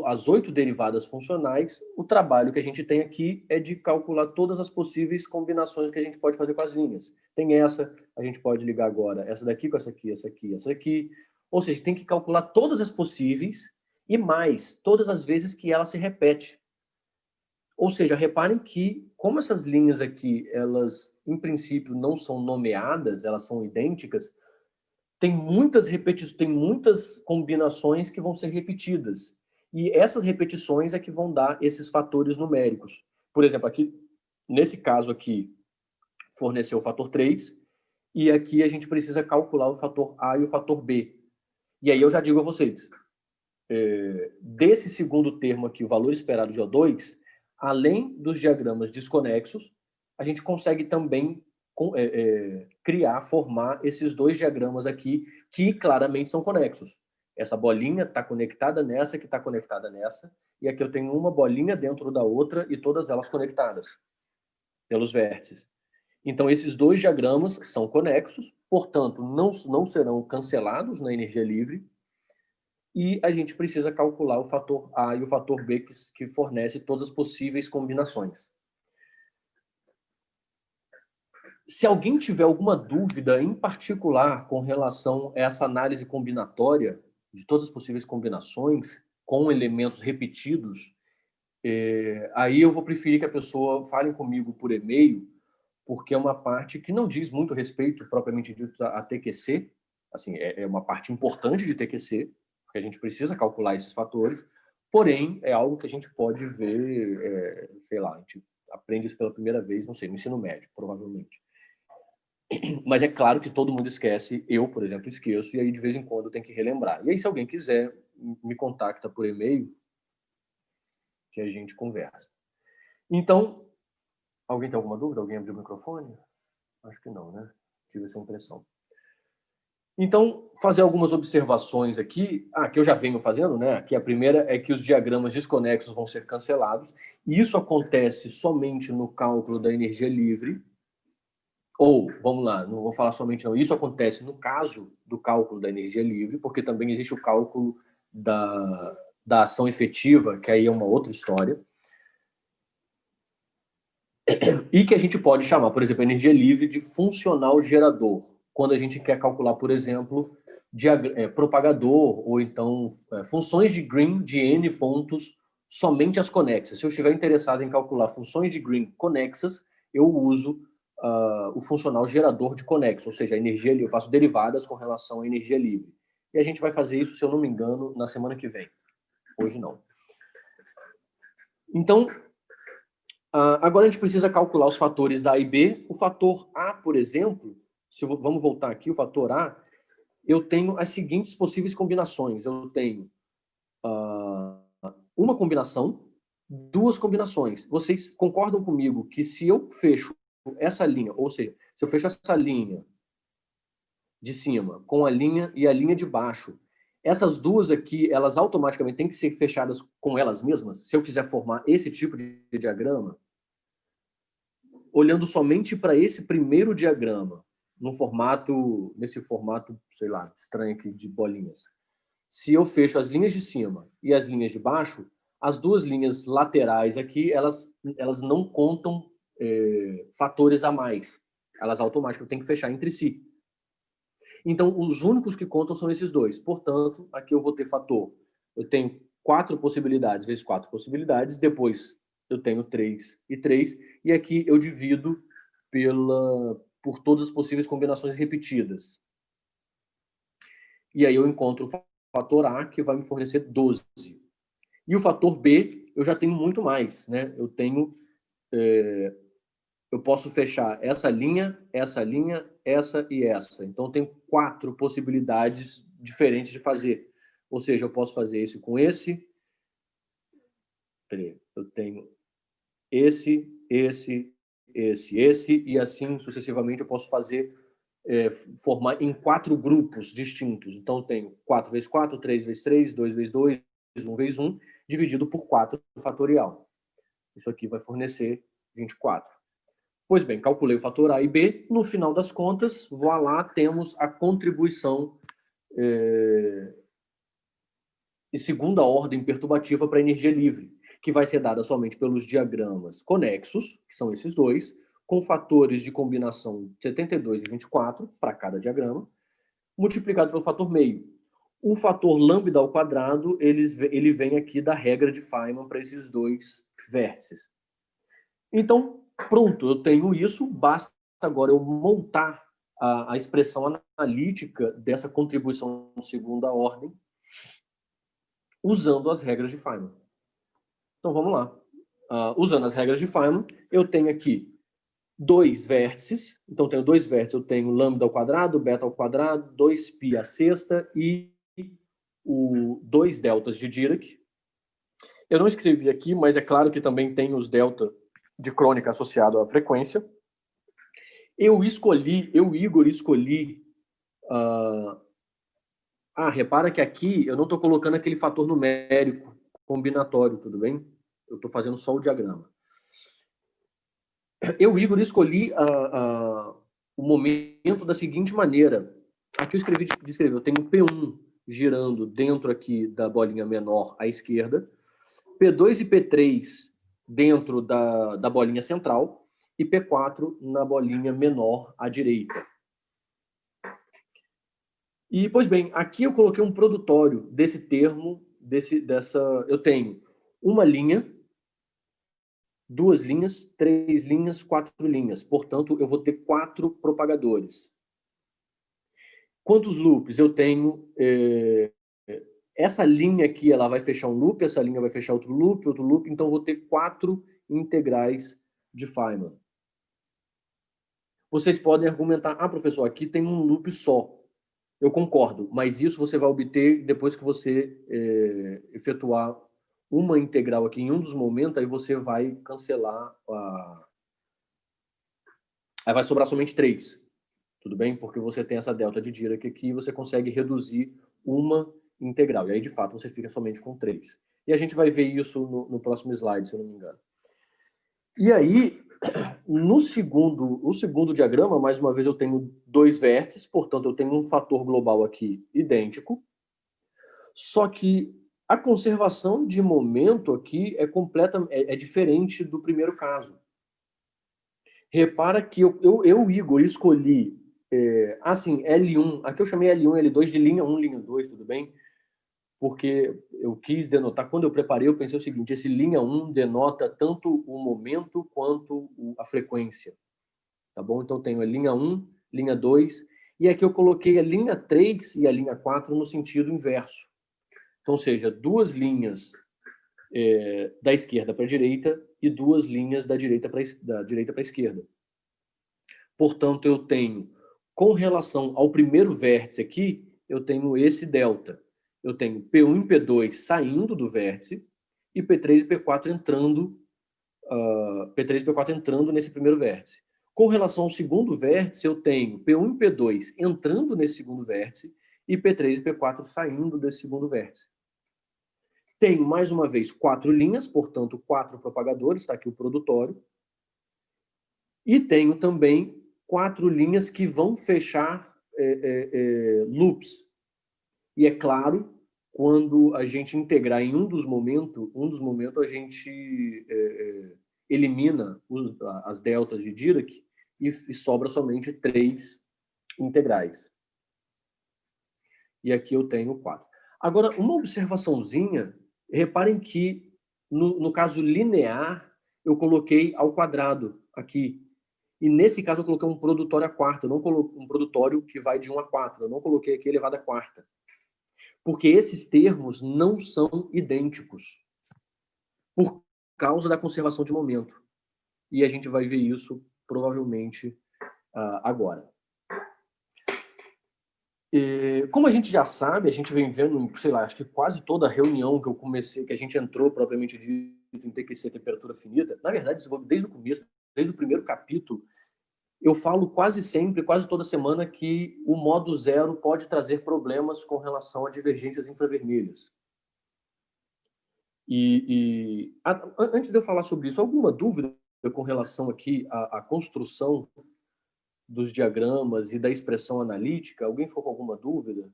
as 8 derivadas funcionais, o trabalho que a gente tem aqui é de calcular todas as possíveis combinações que a gente pode fazer com as linhas. Tem essa, a gente pode ligar agora essa daqui com essa aqui, essa aqui, essa aqui. Ou seja, tem que calcular todas as possíveis e mais, todas as vezes que ela se repete. Ou seja, reparem que, como essas linhas aqui, elas, em princípio, não são nomeadas, elas são idênticas, tem muitas combinações que vão ser repetidas. E essas repetições é que vão dar esses fatores numéricos. Por exemplo, aqui, nesse caso aqui, forneceu o fator 3, e aqui a gente precisa calcular o fator A e o fator B. E aí eu já digo a vocês, desse segundo termo aqui, o valor esperado de O2, além dos diagramas desconexos, a gente consegue também formar esses dois diagramas aqui, que claramente são conexos. Essa bolinha está conectada nessa, que está conectada nessa, e aqui eu tenho uma bolinha dentro da outra e todas elas conectadas pelos vértices. Então, esses dois diagramas são conexos, portanto, não serão cancelados na energia livre, e a gente precisa calcular o fator A e o fator B, que fornece todas as possíveis combinações. Se alguém tiver alguma dúvida em particular com relação a essa análise combinatória de todas as possíveis combinações com elementos repetidos, aí eu vou preferir que a pessoa fale comigo por e-mail, porque é uma parte que não diz muito respeito, propriamente dito, a TQC. Assim, é uma parte importante de TQC, porque a gente precisa calcular esses fatores, porém, é algo que a gente pode ver, sei lá, a gente aprende isso pela primeira vez, não sei, no ensino médio, provavelmente. Mas é claro que todo mundo esquece, eu, por exemplo, esqueço, e aí de vez em quando tem que relembrar. E aí, se alguém quiser, me contacta por e-mail, que a gente conversa. Então, alguém tem alguma dúvida? Alguém abriu o microfone? Acho que não, né? Tive essa impressão. Então, fazer algumas observações aqui, que eu já venho fazendo, né? Aqui a primeira é que os diagramas desconexos vão ser cancelados, e isso acontece somente no cálculo da energia livre. Ou, vamos lá, não vou falar somente não, isso acontece no caso do cálculo da energia livre, porque também existe o cálculo da ação efetiva, que aí é uma outra história, e que a gente pode chamar, por exemplo, a energia livre de funcional gerador, quando a gente quer calcular, por exemplo, propagador, ou então funções de Green de N pontos somente as conexas. Se eu estiver interessado em calcular funções de Green conexas, eu uso o funcional gerador de conexo, ou seja, a energia, eu faço derivadas com relação à energia livre. E a gente vai fazer isso, se eu não me engano, na semana que vem. Hoje não. Então, agora a gente precisa calcular os fatores A e B. O fator A, por exemplo, vamos voltar aqui, o fator A, eu tenho as seguintes possíveis combinações. Eu tenho uma combinação, duas combinações. Vocês concordam comigo que se eu fecho essa linha, ou seja, se eu fecho essa linha de cima com a linha e a linha de baixo, essas duas aqui, elas automaticamente têm que ser fechadas com elas mesmas? Se eu quiser formar esse tipo de diagrama, olhando somente para esse primeiro diagrama, nesse formato, sei lá, estranho aqui de bolinhas. Se eu fecho as linhas de cima e as linhas de baixo, as duas linhas laterais aqui, elas não contam fatores a mais. Elas automaticamente têm que fechar entre si. Então, os únicos que contam são esses dois. Portanto, aqui eu vou ter fator. Eu tenho 4 possibilidades vezes 4 possibilidades. Depois, eu tenho 3 e 3. E aqui eu divido por todas as possíveis combinações repetidas. E aí eu encontro o fator A, que vai me fornecer 12. E o fator B, eu já tenho muito mais, né? Eu posso fechar essa linha, essa e essa. Então, eu tenho 4 possibilidades diferentes de fazer. Ou seja, eu posso fazer esse com esse. Eu tenho esse, e assim sucessivamente eu posso fazer, formar em 4 grupos distintos. Então, eu tenho 4 vezes 4, 3 vezes 3, 2 vezes 2, 1 vezes 1, dividido por 4 fatorial. Isso aqui vai fornecer 24. Pois bem, calculei o fator A e B. No final das contas, voilá, temos a contribuição de segunda ordem perturbativa para a energia livre, que vai ser dada somente pelos diagramas conexos, que são esses dois, com fatores de combinação 72 e 24 para cada diagrama, multiplicado pelo fator meio. O fator lambda ao quadrado, ele vem aqui da regra de Feynman para esses dois vértices. Então, pronto, eu tenho isso, basta agora eu montar a expressão analítica dessa contribuição segunda ordem usando as regras de Feynman. Então, vamos lá. Usando as regras de Feynman, eu tenho aqui 2 vértices. Então, eu tenho 2 vértices. Eu tenho lambda ao quadrado, beta ao quadrado, 2π à sexta e 2 deltas de Dirac. Eu não escrevi aqui, mas é claro que também tem os delta de crônica associado à frequência. Eu, Igor, escolhi... repara que aqui eu não estou colocando aquele fator numérico combinatório, tudo bem? Eu estou fazendo só o diagrama. Eu, Igor, escolhi o momento da seguinte maneira. Aqui eu descrevi, eu tenho P1 girando dentro aqui da bolinha menor à esquerda, P2 e P3 dentro da bolinha central e P4 na bolinha menor à direita. E, pois bem, aqui eu coloquei um produtório desse termo, eu tenho uma linha, 2 linhas, 3 linhas, 4 linhas. Portanto, eu vou ter 4 propagadores. Quantos loops? Eu tenho... essa linha aqui, ela vai fechar um loop, essa linha vai fechar outro loop, então eu vou ter 4 integrais de Feynman. Vocês podem argumentar, professor, aqui tem um loop só. Eu concordo, mas isso você vai obter depois que você efetuar uma integral aqui em um dos momentos, aí você vai cancelar aí vai sobrar somente 3, tudo bem? Porque você tem essa delta de Dirac aqui e você consegue reduzir uma integral. E aí, de fato, você fica somente com 3. E a gente vai ver isso no próximo slide, se eu não me engano. E aí, no segundo diagrama, mais uma vez, eu tenho 2 vértices, portanto, eu tenho um fator global aqui idêntico, só que a conservação de momento aqui é diferente do primeiro caso. Repara que eu Igor, escolhi, L1, aqui eu chamei L1 e L2 de linha 1, linha 2, tudo bem? porque eu quis denotar, quando eu preparei, eu pensei o seguinte, esse linha 1 denota tanto o momento quanto a frequência, tá bom? Então, tenho a linha 1, linha 2, e aqui eu coloquei a linha 3 e a linha 4 no sentido inverso. Então, ou seja, duas linhas da esquerda para a direita e duas linhas da direita para a esquerda. Portanto, eu tenho, com relação ao primeiro vértice aqui, eu tenho esse delta. Eu tenho P1 e P2 saindo do vértice e P3 e P4 entrando, P3 e P4 entrando nesse primeiro vértice. Com relação ao segundo vértice, eu tenho P1 e P2 entrando nesse segundo vértice e P3 e P4 saindo desse segundo vértice. Tenho, mais uma vez, 4 linhas, portanto, 4 propagadores, está aqui o produtório. E tenho também 4 linhas que vão fechar loops. E é claro, quando a gente integrar em um dos momentos a gente elimina as deltas de Dirac e sobra somente 3 integrais. E aqui eu tenho 4. Agora, uma observaçãozinha, reparem que no caso linear, eu coloquei ao quadrado aqui. E nesse caso eu coloquei um produtório a quarta, eu não coloquei um produtório que vai de 1 a 4, eu não coloquei aqui elevado a quarta. Porque esses termos não são idênticos por causa da conservação de momento. E a gente vai ver isso provavelmente agora. Como a gente já sabe, a gente vem vendo, sei lá, acho que quase toda reunião que a gente entrou propriamente dito em TQC temperatura finita, na verdade, desde o começo, desde o primeiro capítulo, eu falo quase sempre, quase toda semana, que o modo zero pode trazer problemas com relação a divergências infravermelhas. Antes de eu falar sobre isso, alguma dúvida com relação aqui à construção dos diagramas e da expressão analítica? Alguém ficou com alguma dúvida?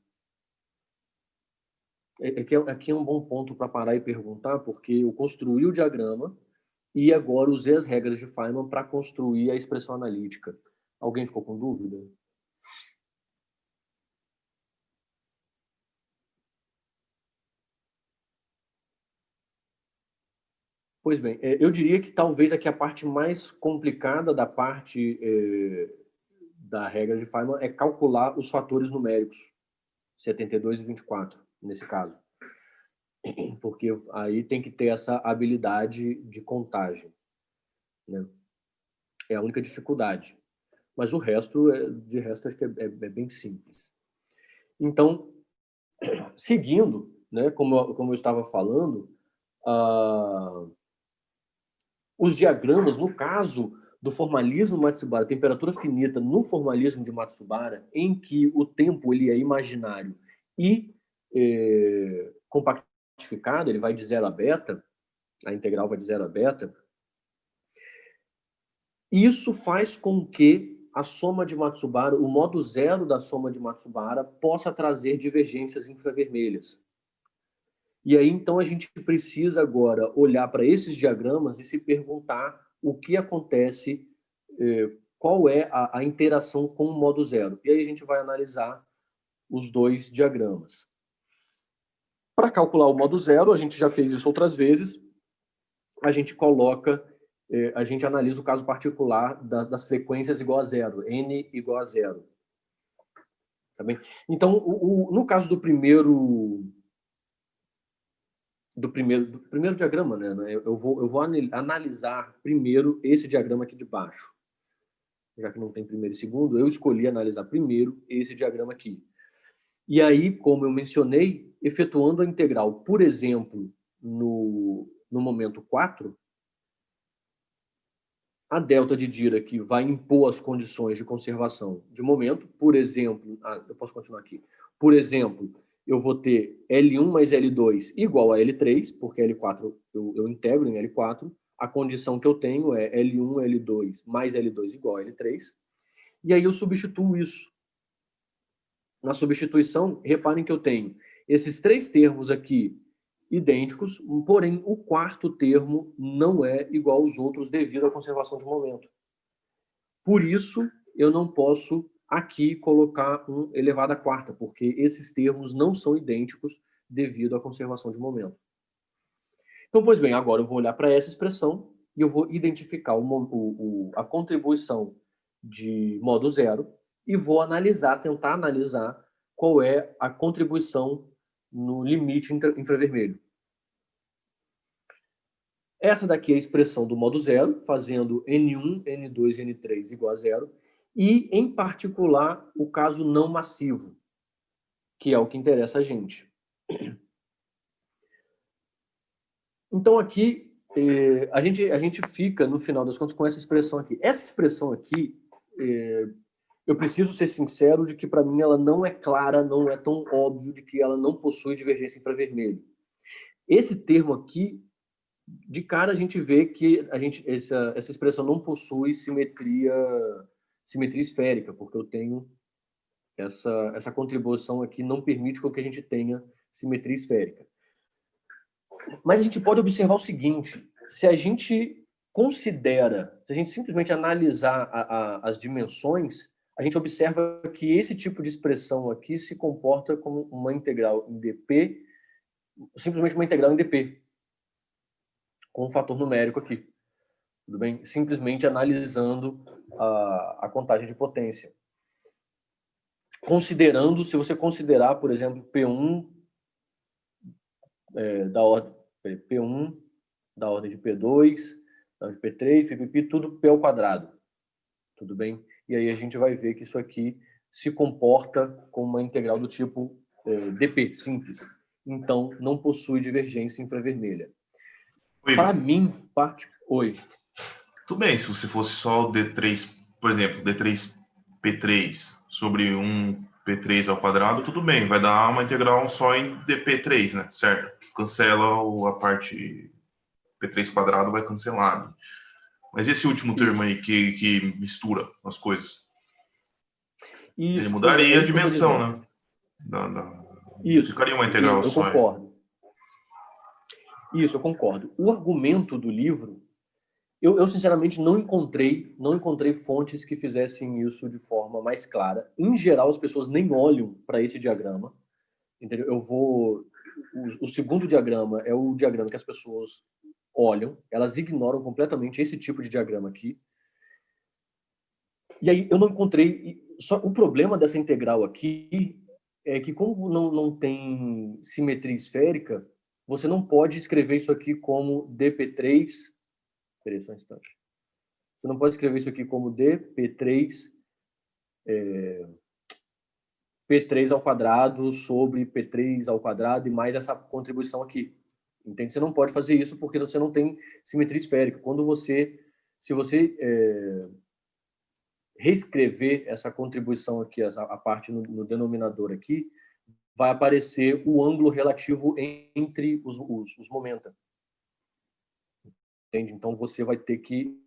Aqui é um bom ponto para parar e perguntar, porque eu construí o diagrama e agora usei as regras de Feynman para construir a expressão analítica. Alguém ficou com dúvida? Pois bem, eu diria que talvez aqui a parte mais complicada da parte da regra de Feynman é calcular os fatores numéricos, 72 e 24, nesse caso. Porque aí tem que ter essa habilidade de contagem, né? É a única dificuldade. Mas o resto, de resto, acho que é bem simples. Então, seguindo, né, como eu estava falando, os diagramas, no caso do formalismo Matsubara, temperatura finita no formalismo de Matsubara, em que o tempo ele é imaginário e compactificado, ele vai de 0 a beta, a integral vai de 0 a beta, isso faz com que a soma de Matsubara, o modo zero da soma de Matsubara, possa trazer divergências infravermelhas. E aí, então, a gente precisa agora olhar para esses diagramas e se perguntar o que acontece, qual é a interação com o modo zero. E aí a gente vai analisar os dois diagramas. Para calcular o modo zero, a gente já fez isso outras vezes, a gente analisa o caso particular das frequências igual a zero, n igual a zero. Tá bem? Então, no caso do primeiro diagrama, né? Eu vou analisar primeiro esse diagrama aqui de baixo. Já que não tem primeiro e segundo, eu escolhi analisar primeiro esse diagrama aqui. E aí, como eu mencionei, efetuando a integral, por exemplo, no momento 4, a delta de Dirac vai impor as condições de conservação de momento. Por exemplo, eu posso continuar aqui. Por exemplo, eu vou ter L1 mais L2 igual a L3, porque L4 eu integro em L4. A condição que eu tenho é L1, L2 mais L2 igual a L3. E aí eu substituo isso. Na substituição, reparem que eu tenho esses 3 termos aqui idênticos, porém o quarto termo não é igual aos outros devido à conservação de momento. Por isso, eu não posso aqui colocar um elevado à quarta, porque esses termos não são idênticos devido à conservação de momento. Então, pois bem, agora eu vou olhar para essa expressão e eu vou identificar a contribuição de modo zero e vou tentar analisar qual é a contribuição no limite infravermelho. Essa daqui é a expressão do modo zero, fazendo N1, N2 e N3 igual a zero, e, em particular, o caso não massivo, que é o que interessa a gente. Então, aqui, a gente fica, no final das contas, com essa expressão aqui. Essa expressão aqui, eu preciso ser sincero de que, para mim, ela não é clara, não é tão óbvio de que ela não possui divergência infravermelho. Esse termo aqui, de cara, a gente vê que essa expressão não possui simetria esférica, porque eu tenho essa contribuição aqui não permite que a gente tenha simetria esférica. Mas a gente pode observar o seguinte: se a gente simplesmente analisar as dimensões, a gente observa que esse tipo de expressão aqui se comporta como uma integral em dp, simplesmente uma integral em dp, com um fator numérico aqui. Tudo bem? Simplesmente analisando a contagem de potência. Se você considerar, por exemplo, P1 da ordem de P2, da ordem de P3, pipipi, tudo P ao quadrado. Tudo bem? E aí a gente vai ver que isso aqui se comporta como uma integral do tipo dp, simples. Então, não possui divergência infravermelha. Para mim, Oi. Tudo bem, se você fosse só o D3, por exemplo, D3P3 sobre 1P3 ao quadrado, tudo bem, vai dar uma integral só em dp3, né? Certo? Que cancela a parte P3 quadrado, vai cancelar. Mas esse último termo aí que mistura as coisas, ele mudaria a dimensão, né? Isso. Ficaria uma integral eu só. Concordo. Isso, eu concordo. O argumento do livro, eu sinceramente não encontrei fontes que fizessem isso de forma mais clara. Em geral, as pessoas nem olham para esse diagrama. Entendeu? O segundo diagrama é o diagrama que as pessoas olham, elas ignoram completamente esse tipo de diagrama aqui. E aí eu não encontrei. O problema dessa integral aqui é que, como não tem simetria esférica, você não pode escrever isso aqui como dp3. Espera aí só um instante. Você não pode escrever isso aqui como dp3 P3 ao quadrado sobre P3 ao quadrado e mais essa contribuição aqui. Entende? Você não pode fazer isso porque você não tem simetria esférica. Se você reescrever essa contribuição aqui, a parte no denominador aqui, vai aparecer o ângulo relativo entre os momenta. Entende? Então você vai ter que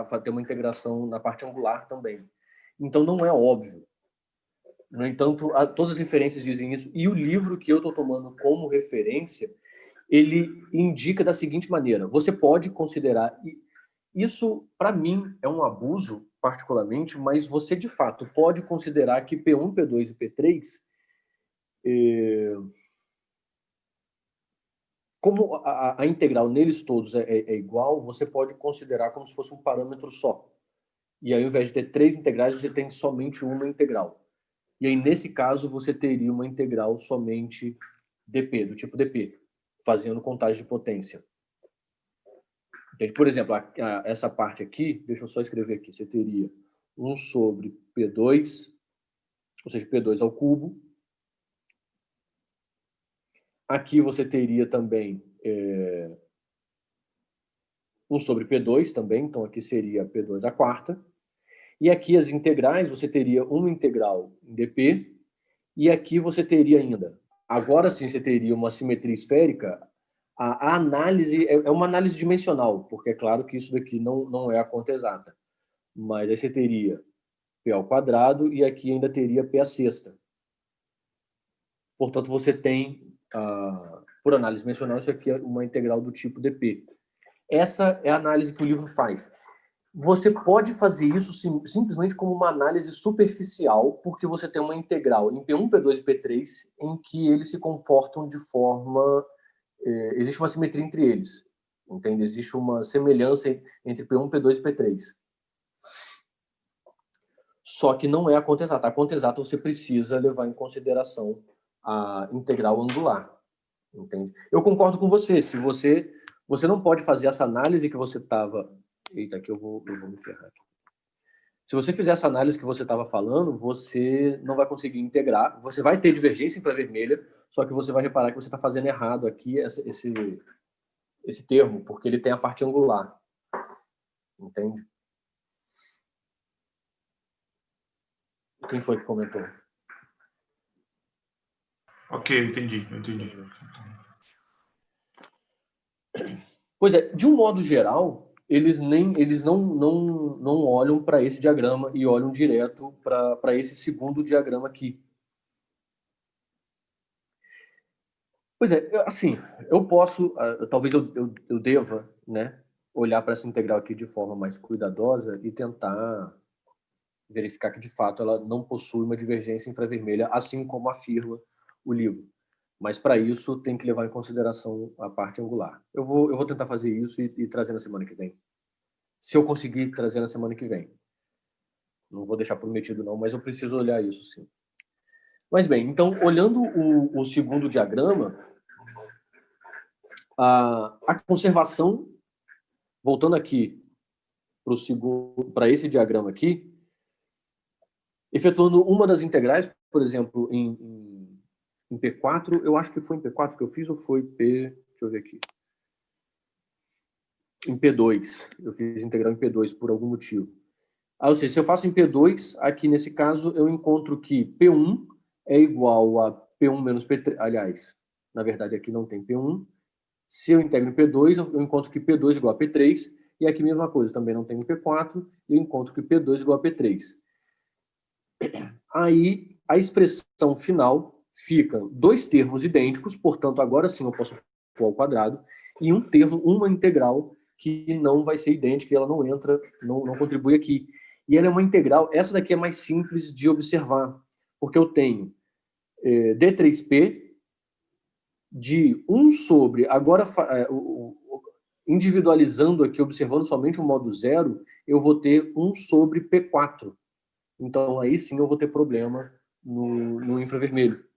vai ter uma integração na parte angular também. Então não é óbvio. No entanto, todas as referências dizem isso, e o livro que eu estou tomando como referência, ele indica da seguinte maneira: você pode considerar, isso para mim é um abuso particularmente, mas você de fato pode considerar que P1, P2 e P3, como a integral neles todos é igual, você pode considerar como se fosse um parâmetro só. E aí, ao invés de ter 3 integrais, você tem somente uma integral. E aí, nesse caso, você teria uma integral somente dp, do tipo dp, fazendo contagem de potência. Entende? Por exemplo, essa parte aqui, deixa eu só escrever aqui, você teria 1 sobre P2, ou seja, P2 ao cubo. Aqui você teria também 1 sobre P2 também, então aqui seria P2 à quarta. E aqui as integrais, você teria uma integral em dp, e aqui você teria ainda, agora sim você teria uma simetria esférica. A análise é uma análise dimensional, porque é claro que isso daqui não é a conta exata. Mas aí você teria P ao quadrado e aqui ainda teria P à sexta. Portanto, você tem, por análise dimensional, isso aqui é uma integral do tipo dp. Essa é a análise que o livro faz. Você pode fazer isso simplesmente como uma análise superficial, porque você tem uma integral em P1, P2 e P3 em que eles se comportam de forma... existe uma simetria entre eles, entende? Existe uma semelhança entre P1, P2 e P3. Só que não é a conta exata. A conta exata você precisa levar em consideração a integral angular, entende? Eu concordo com você. Se você não pode fazer essa análise que você estava... Eita, aqui eu vou me ferrar aqui. Se você fizer essa análise que você estava falando, você não vai conseguir integrar. Você vai ter divergência infravermelha, só que você vai reparar que você está fazendo errado aqui esse termo, porque ele tem a parte angular. Entende? Quem foi que comentou? Ok, entendi. Pois é, de um modo geral, eles não olham para esse diagrama e olham direto para esse segundo diagrama aqui. Pois é, assim, eu posso, talvez eu deva, né, olhar para essa integral aqui de forma mais cuidadosa e tentar verificar que, de fato, ela não possui uma divergência infravermelha, assim como afirma o livro. Mas, para isso, tem que levar em consideração a parte angular. Eu vou tentar fazer isso e trazer na semana que vem. Se eu conseguir trazer na semana que vem. Não vou deixar prometido, não, mas eu preciso olhar isso, sim. Mas, bem, então, olhando o segundo diagrama, a conservação, voltando aqui para esse diagrama aqui, efetuando uma das integrais, por exemplo, em P4, eu acho que foi em P4 que eu fiz, ou foi P... Deixa eu ver aqui. Em P2. Eu fiz integral em P2 por algum motivo. Ou seja, se eu faço em P2, aqui nesse caso, eu encontro que P1 é igual a P1 menos P3. Aliás, na verdade, aqui não tem P1. Se eu integro em P2, eu encontro que P2 é igual a P3. E aqui, mesma coisa, também não tem em P4. Eu encontro que P2 é igual a P3. Aí, a expressão final fica dois termos idênticos, portanto, agora sim eu posso pôr ao quadrado, e um termo, uma integral, que não vai ser idêntica, e ela não entra, não contribui aqui. E ela é uma integral, essa daqui é mais simples de observar, porque eu tenho D3P de 1 sobre, agora individualizando aqui, observando somente o modo zero, eu vou ter 1 sobre P4. Então, aí sim eu vou ter problema no infravermelho.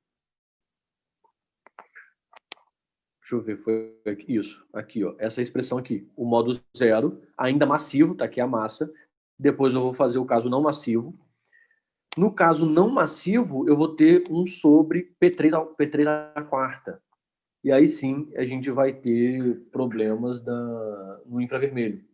Deixa eu ver, foi isso. Aqui, ó, essa expressão aqui. O modo zero, ainda massivo, tá aqui a massa. Depois eu vou fazer o caso não massivo. No caso não massivo, eu vou ter 1 sobre P3 à quarta. E aí sim a gente vai ter problemas no infravermelho.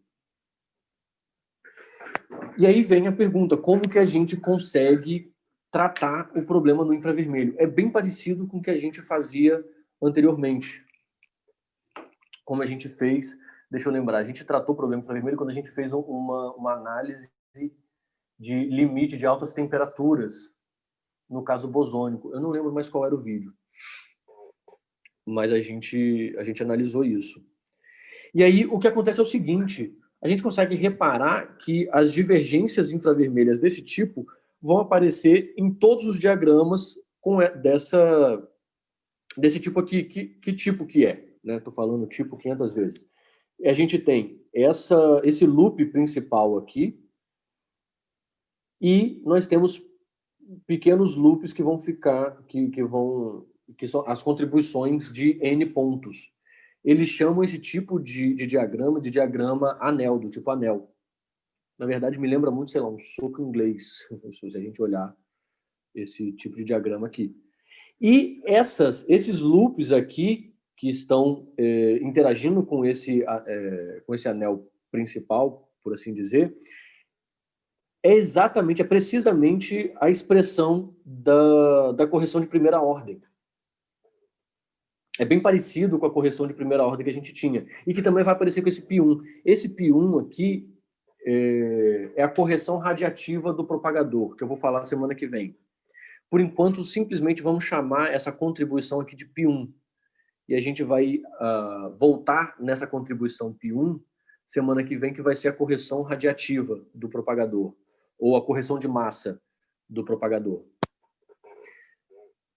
E aí vem a pergunta, como que a gente consegue tratar o problema no infravermelho? É bem parecido com o que a gente fazia anteriormente. Como a gente fez, deixa eu lembrar, a gente tratou o problema infravermelho quando a gente fez uma análise de limite de altas temperaturas, no caso bosônico. Eu não lembro mais qual era o vídeo, mas a gente analisou isso. E aí o que acontece é o seguinte, a gente consegue reparar que as divergências infravermelhas desse tipo vão aparecer em todos os diagramas desse tipo aqui. Que tipo que é? Estou falando tipo 500 vezes. A gente tem esse loop principal aqui e nós temos pequenos loops que vão ficar, que são as contribuições de N pontos. Eles chamam esse tipo de diagrama anel, do tipo anel. Na verdade, me lembra muito, sei lá, um soco inglês, se a gente olhar esse tipo de diagrama aqui. E esses loops aqui, que estão interagindo com esse anel principal, por assim dizer, é precisamente a expressão da correção de primeira ordem. É bem parecido com a correção de primeira ordem que a gente tinha. E que também vai aparecer com esse π1. Esse π1 aqui é a correção radiativa do propagador, que eu vou falar semana que vem. Por enquanto, simplesmente vamos chamar essa contribuição aqui de π1. E a gente vai voltar nessa contribuição π1 semana que vem, que vai ser a correção radiativa do propagador, ou a correção de massa do propagador.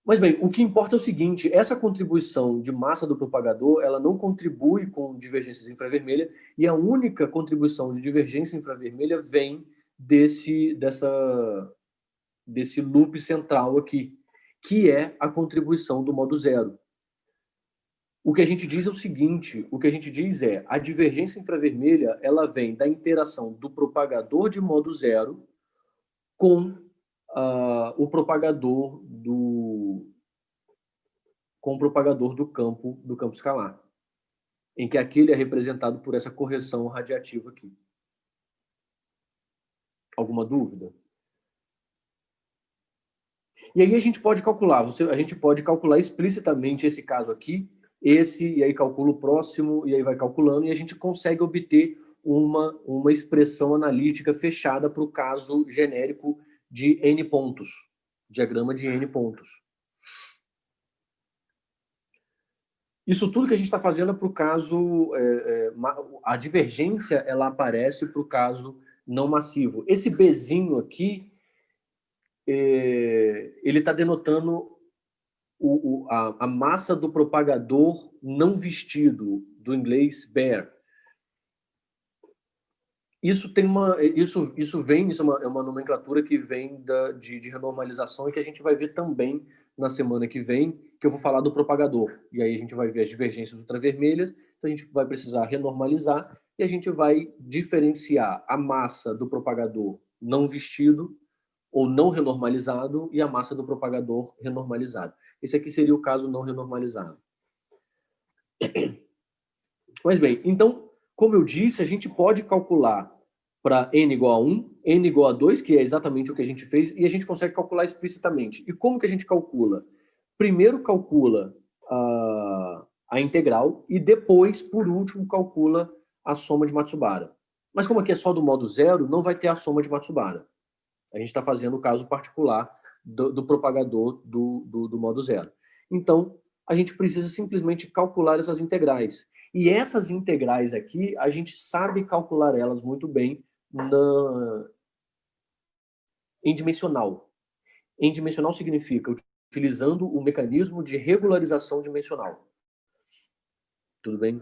Mas, bem, o que importa é o seguinte, essa contribuição de massa do propagador, ela não contribui com divergências infravermelhas, e a única contribuição de divergência infravermelha vem desse loop central aqui, que é a contribuição do modo zero. O que a gente diz é o seguinte, a divergência infravermelha, ela vem da interação do propagador de modo zero com o propagador do campo escalar, em que aquele é representado por essa correção radiativa aqui. Alguma dúvida? E aí a gente pode calcular explicitamente esse caso aqui, e aí calcula o próximo, e aí vai calculando, e a gente consegue obter uma expressão analítica fechada para o caso genérico de N pontos, diagrama de N pontos. Isso tudo que a gente está fazendo é para o caso... a divergência, ela aparece para o caso não massivo. Esse Bzinho aqui, ele está denotando a massa do propagador não vestido, do inglês bare. Isso é uma nomenclatura que vem de renormalização e que a gente vai ver também na semana que vem, que eu vou falar do propagador. E aí a gente vai ver as divergências ultravermelhas, então a gente vai precisar renormalizar e a gente vai diferenciar a massa do propagador não vestido ou não renormalizado e a massa do propagador renormalizado. Esse aqui seria o caso não renormalizado. Mas bem, então, como eu disse, a gente pode calcular para n igual a 1, n igual a 2, que é exatamente o que a gente fez, e a gente consegue calcular explicitamente. E como que a gente calcula? Primeiro calcula a integral e depois, por último, calcula a soma de Matsubara. Mas como aqui é só do modo zero, não vai ter a soma de Matsubara. A gente está fazendo o caso particular do propagador do modo zero. Então, a gente precisa simplesmente calcular essas integrais. E essas integrais aqui, a gente sabe calcular elas muito bem em dimensional. Em dimensional significa utilizando o mecanismo de regularização dimensional. Tudo bem?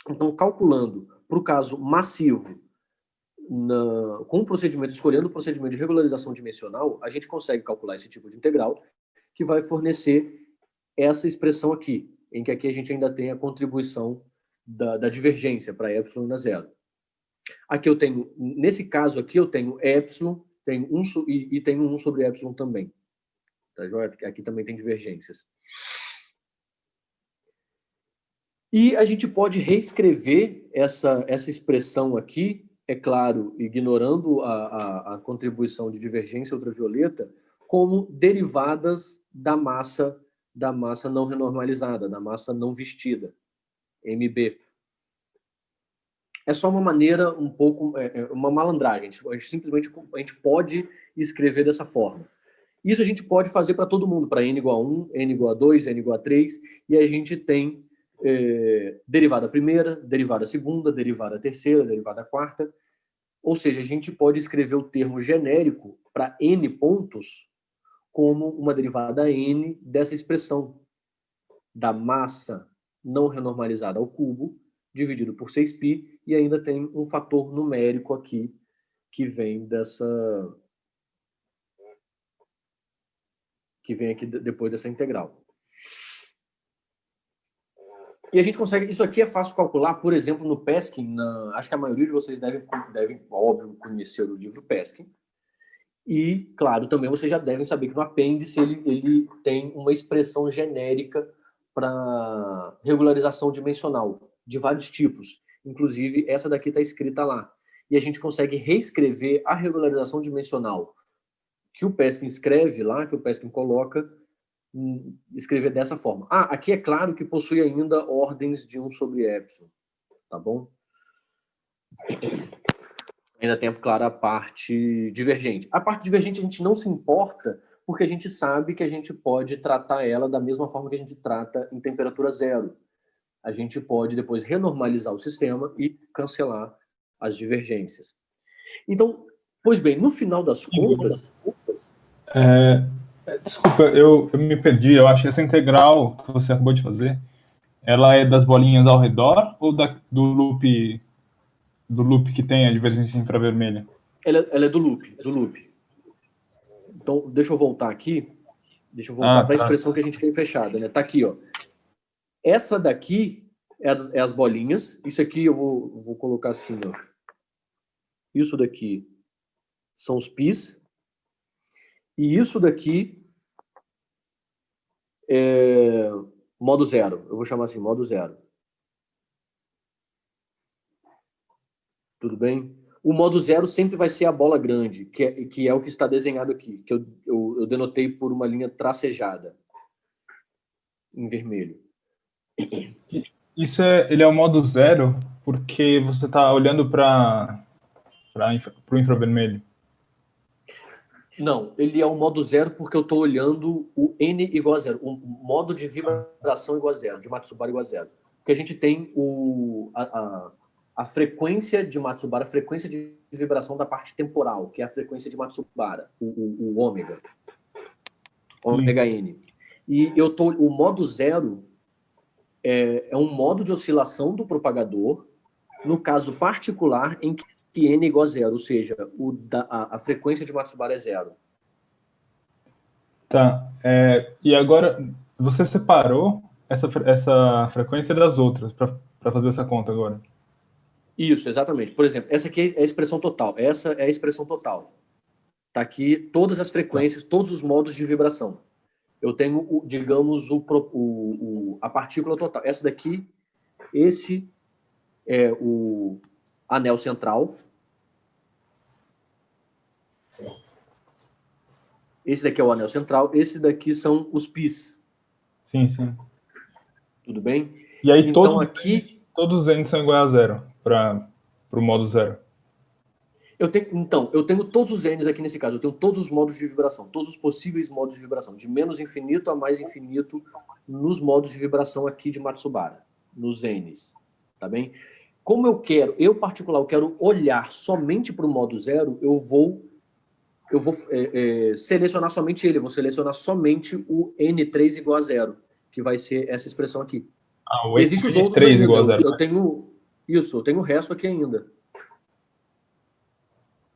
Então, calculando para o caso massivo, com o procedimento, escolhendo o procedimento de regularização dimensional, a gente consegue calcular esse tipo de integral, que vai fornecer essa expressão aqui, em que aqui a gente ainda tem a contribuição da divergência para epsilon na zero. Aqui eu tenho, nesse caso aqui, eu tenho epsilon, e tenho 1 sobre epsilon também. Tá, joia? Aqui também tem divergências. E a gente pode reescrever essa expressão aqui, é claro, ignorando a contribuição de divergência ultravioleta, como derivadas da massa não renormalizada, da massa não vestida, MB. É só uma maneira um pouco, uma malandragem. A gente pode escrever dessa forma. Isso a gente pode fazer para todo mundo, para n igual a 1, n igual a 2, n igual a 3, e a gente tem derivada primeira, derivada segunda, derivada terceira, derivada quarta. Ou seja, a gente pode escrever o termo genérico para n pontos como uma derivada n dessa expressão da massa não renormalizada ao cubo, dividido por 6π, e ainda tem um fator numérico aqui que vem aqui depois dessa integral. E a gente consegue, isso aqui é fácil calcular, por exemplo, no Peskin, acho que a maioria de vocês devem, óbvio, conhecer o livro Peskin. E, claro, também vocês já devem saber que no apêndice ele tem uma expressão genérica para regularização dimensional, de vários tipos. Inclusive, essa daqui está escrita lá. E a gente consegue reescrever a regularização dimensional que o Peskin escreve lá, que o Peskin coloca, escrever dessa forma. Aqui é claro que possui ainda ordens de 1 sobre epsilon, tá bom? Ainda tem, claro, a parte divergente. A parte divergente a gente não se importa, porque a gente sabe que a gente pode tratar ela da mesma forma que a gente trata em temperatura zero. a gente pode depois renormalizar o sistema e cancelar as divergências. Então, pois bem, no final das contas... Desculpa, eu me perdi. Eu acho que essa integral que você acabou de fazer, ela é das bolinhas ao redor ou do loop que tem a divergência infravermelha? Ela é do loop. Então, deixa eu voltar aqui. Deixa eu voltar para a expressão que a gente tem fechada, né? Tá aqui, ó. Essa daqui é as bolinhas. Isso aqui eu vou colocar assim, ó. Isso daqui são os pis. E isso daqui é modo zero. Eu vou chamar assim, modo zero. Tudo bem? O modo zero sempre vai ser a bola grande, que é o que está desenhado aqui, que eu denotei por uma linha tracejada em vermelho. Ele é o modo zero porque você está olhando para o infravermelho. Não, ele é o modo zero porque eu estou olhando o n igual a zero, o modo de vibração igual a zero, de Matsubara igual a zero. Porque a gente tem a frequência de Matsubara, a frequência de vibração da parte temporal, que é a frequência de Matsubara, o ômega. Ômega N. E o modo zero é um modo de oscilação do propagador, no caso particular em que N é igual a zero, ou seja, a frequência de Matsubara é zero. Tá. E agora, você separou essa frequência das outras para fazer essa conta agora? Isso, exatamente. Por exemplo, essa aqui é a expressão total. Essa é a expressão total. Está aqui todas as frequências, todos os modos de vibração. Eu tenho, digamos, a partícula total. Essa daqui, esse é o anel central. Esse daqui é o anel central. Esse daqui são os pis. Sim, sim. Tudo bem? E aí então, aqui... todos os n são iguais a zero para o modo zero. Eu tenho todos os n's aqui nesse caso. Eu tenho todos os modos de vibração, todos os possíveis modos de vibração, de menos infinito a mais infinito nos modos de vibração aqui de Matsubara, nos n's. Tá bem? Como eu quero olhar somente para o modo zero, eu vou selecionar somente ele. Eu vou selecionar somente o N3 igual a zero, que vai ser essa expressão aqui. Existem os outros ainda. Igual a zero. Eu tenho o resto aqui ainda.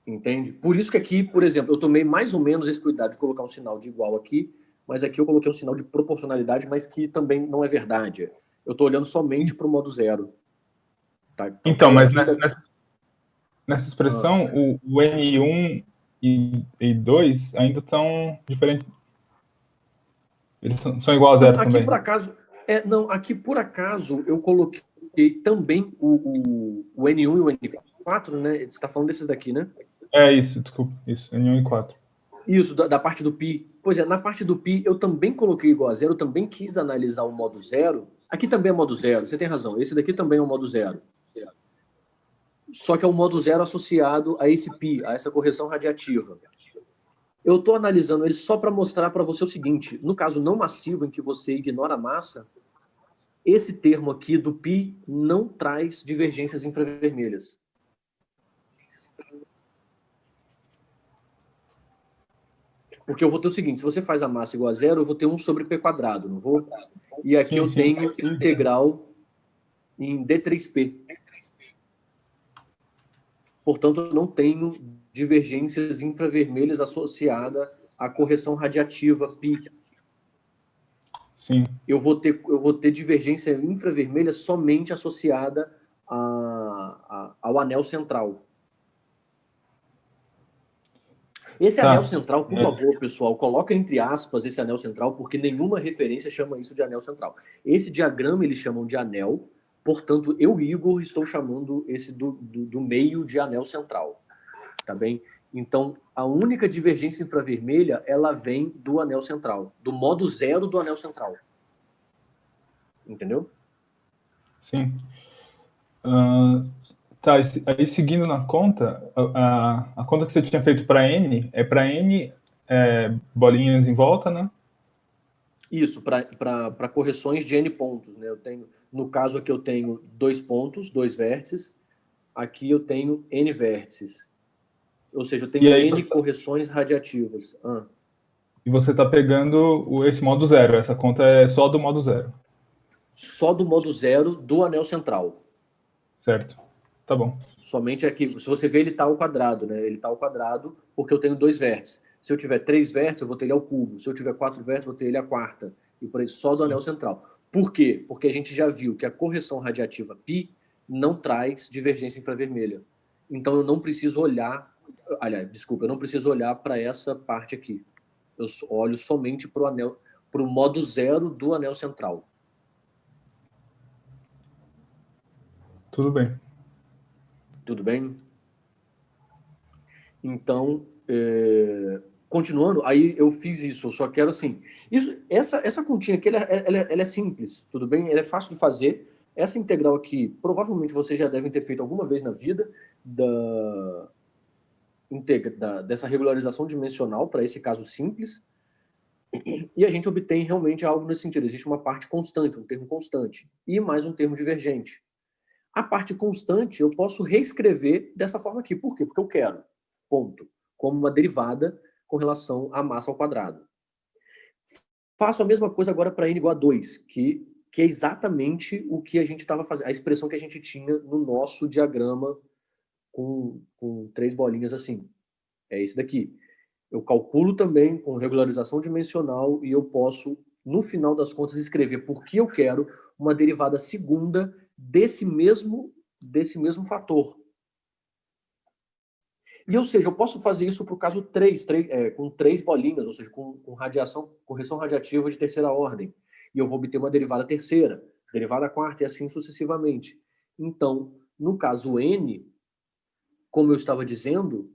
Entende? Por isso que aqui, por exemplo, eu tomei mais ou menos esse cuidado de colocar um sinal de igual aqui, mas aqui eu coloquei um sinal de proporcionalidade, mas que também não é verdade. Eu estou olhando somente para o modo zero. Tá? Então, mas nessa expressão, o N1 e 2 ainda estão diferentes. Eles são igual a zero aqui também. Por acaso, aqui por acaso eu coloquei também o N1 e o N4, né? Você está falando desses daqui, né? Isso, desculpa. Isso, N1 e 4. Isso, da parte do pi. Pois é, na parte do pi eu também coloquei igual a zero, eu também quis analisar o modo zero. Aqui também é modo zero, você tem razão. Esse daqui também é o modo zero. Só que é o modo zero associado a esse pi, a essa correção radiativa. Eu estou analisando ele só para mostrar para você o seguinte: no caso não massivo, em que você ignora a massa, esse termo aqui do pi não traz divergências infravermelhas. Porque eu vou ter o seguinte: se você faz a massa igual a zero, eu vou ter 1 sobre p quadrado, não vou? E aqui eu tenho integral em D3P. Portanto, eu não tenho divergências infravermelhas associadas à correção radiativa pi. Sim. Eu vou ter divergência infravermelha somente associada ao anel central. Esse anel central, por favor, pessoal, coloca entre aspas esse anel central, porque nenhuma referência chama isso de anel central. Esse diagrama eles chamam de anel, portanto, eu, Igor, estou chamando esse do meio de anel central. Tá bem? Então, a única divergência infravermelha, ela vem do anel central, do modo zero do anel central. Entendeu? Sim. Tá, aí seguindo na conta, a conta que você tinha feito para N, é para N bolinhas em volta, né? Isso, para correções de N pontos, né? No caso aqui eu tenho 2 pontos, 2 vértices. Aqui eu tenho N vértices. Ou seja, eu tenho N correções radiativas. E você está pegando esse modo zero. Essa conta é só do modo zero. Só do modo zero do anel central. Certo. Tá bom. Somente aqui. Se você ver, ele está ao quadrado, né? Ele está ao quadrado porque eu tenho 2 vértices. Se eu tiver 3 vértices, eu vou ter ele ao cubo. Se eu tiver 4 vértices, eu vou ter ele à quarta. E por aí, só do anel central. Por quê? Porque a gente já viu que a correção radiativa π não traz divergência infravermelha. Então, eu não preciso olhar... Aliás, desculpa, eu não preciso olhar para essa parte aqui. Eu olho somente para o modo zero do anel central. Tudo bem. Tudo bem? Então, continuando, aí eu fiz isso. Eu só quero assim... Essa continha aqui, ela é simples, tudo bem? Ela é fácil de fazer. Essa integral aqui, provavelmente vocês já devem ter feito alguma vez na vida dessa regularização dimensional para esse caso simples. E a gente obtém realmente algo nesse sentido. Existe uma parte constante, um termo constante, e mais um termo divergente. A parte constante eu posso reescrever dessa forma aqui. Por quê? Porque eu quero. Ponto. Como uma derivada com relação à massa ao quadrado. Faço a mesma coisa agora para n igual a 2, que é exatamente o que a gente estava fazendo, a expressão que a gente tinha no nosso diagrama com 3 bolinhas assim. É esse daqui. Eu calculo também com regularização dimensional e eu posso, no final das contas, escrever porque eu quero uma derivada segunda desse mesmo fator. E, ou seja, eu posso fazer isso para o caso 3, com 3 bolinhas, ou seja, com correção radiativa de terceira ordem. E eu vou obter uma derivada terceira, derivada quarta e assim sucessivamente. Então, no caso N, como eu estava dizendo,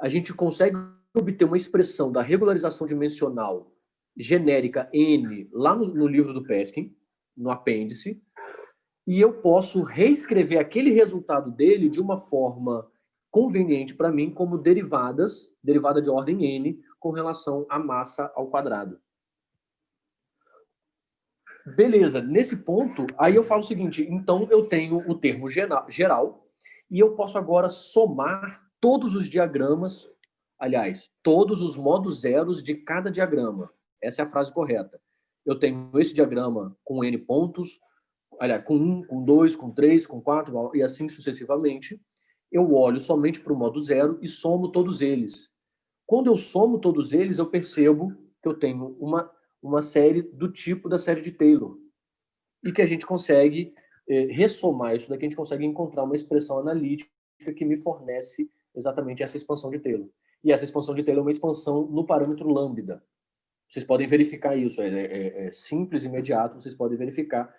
a gente consegue obter uma expressão da regularização dimensional genérica N lá no livro do Peskin, no apêndice, e eu posso reescrever aquele resultado dele de uma forma conveniente para mim como derivada de ordem N com relação à massa ao quadrado. Beleza, nesse ponto, aí eu falo o seguinte, então eu tenho o termo geral e eu posso agora somar todos os diagramas, aliás, todos os modos zeros de cada diagrama. Essa é a frase correta. Eu tenho esse diagrama com N pontos, aliás, com 1, com 2, com 3, com 4, e assim sucessivamente. Eu olho somente para o modo zero e somo todos eles. Quando eu somo todos eles, eu percebo que eu tenho uma série do tipo da série de Taylor. E que a gente consegue ressomar isso daqui, a gente consegue encontrar uma expressão analítica que me fornece exatamente essa expansão de Taylor. E essa expansão de Taylor é uma expansão no parâmetro lambda. Vocês podem verificar isso, é simples, imediato, vocês podem verificar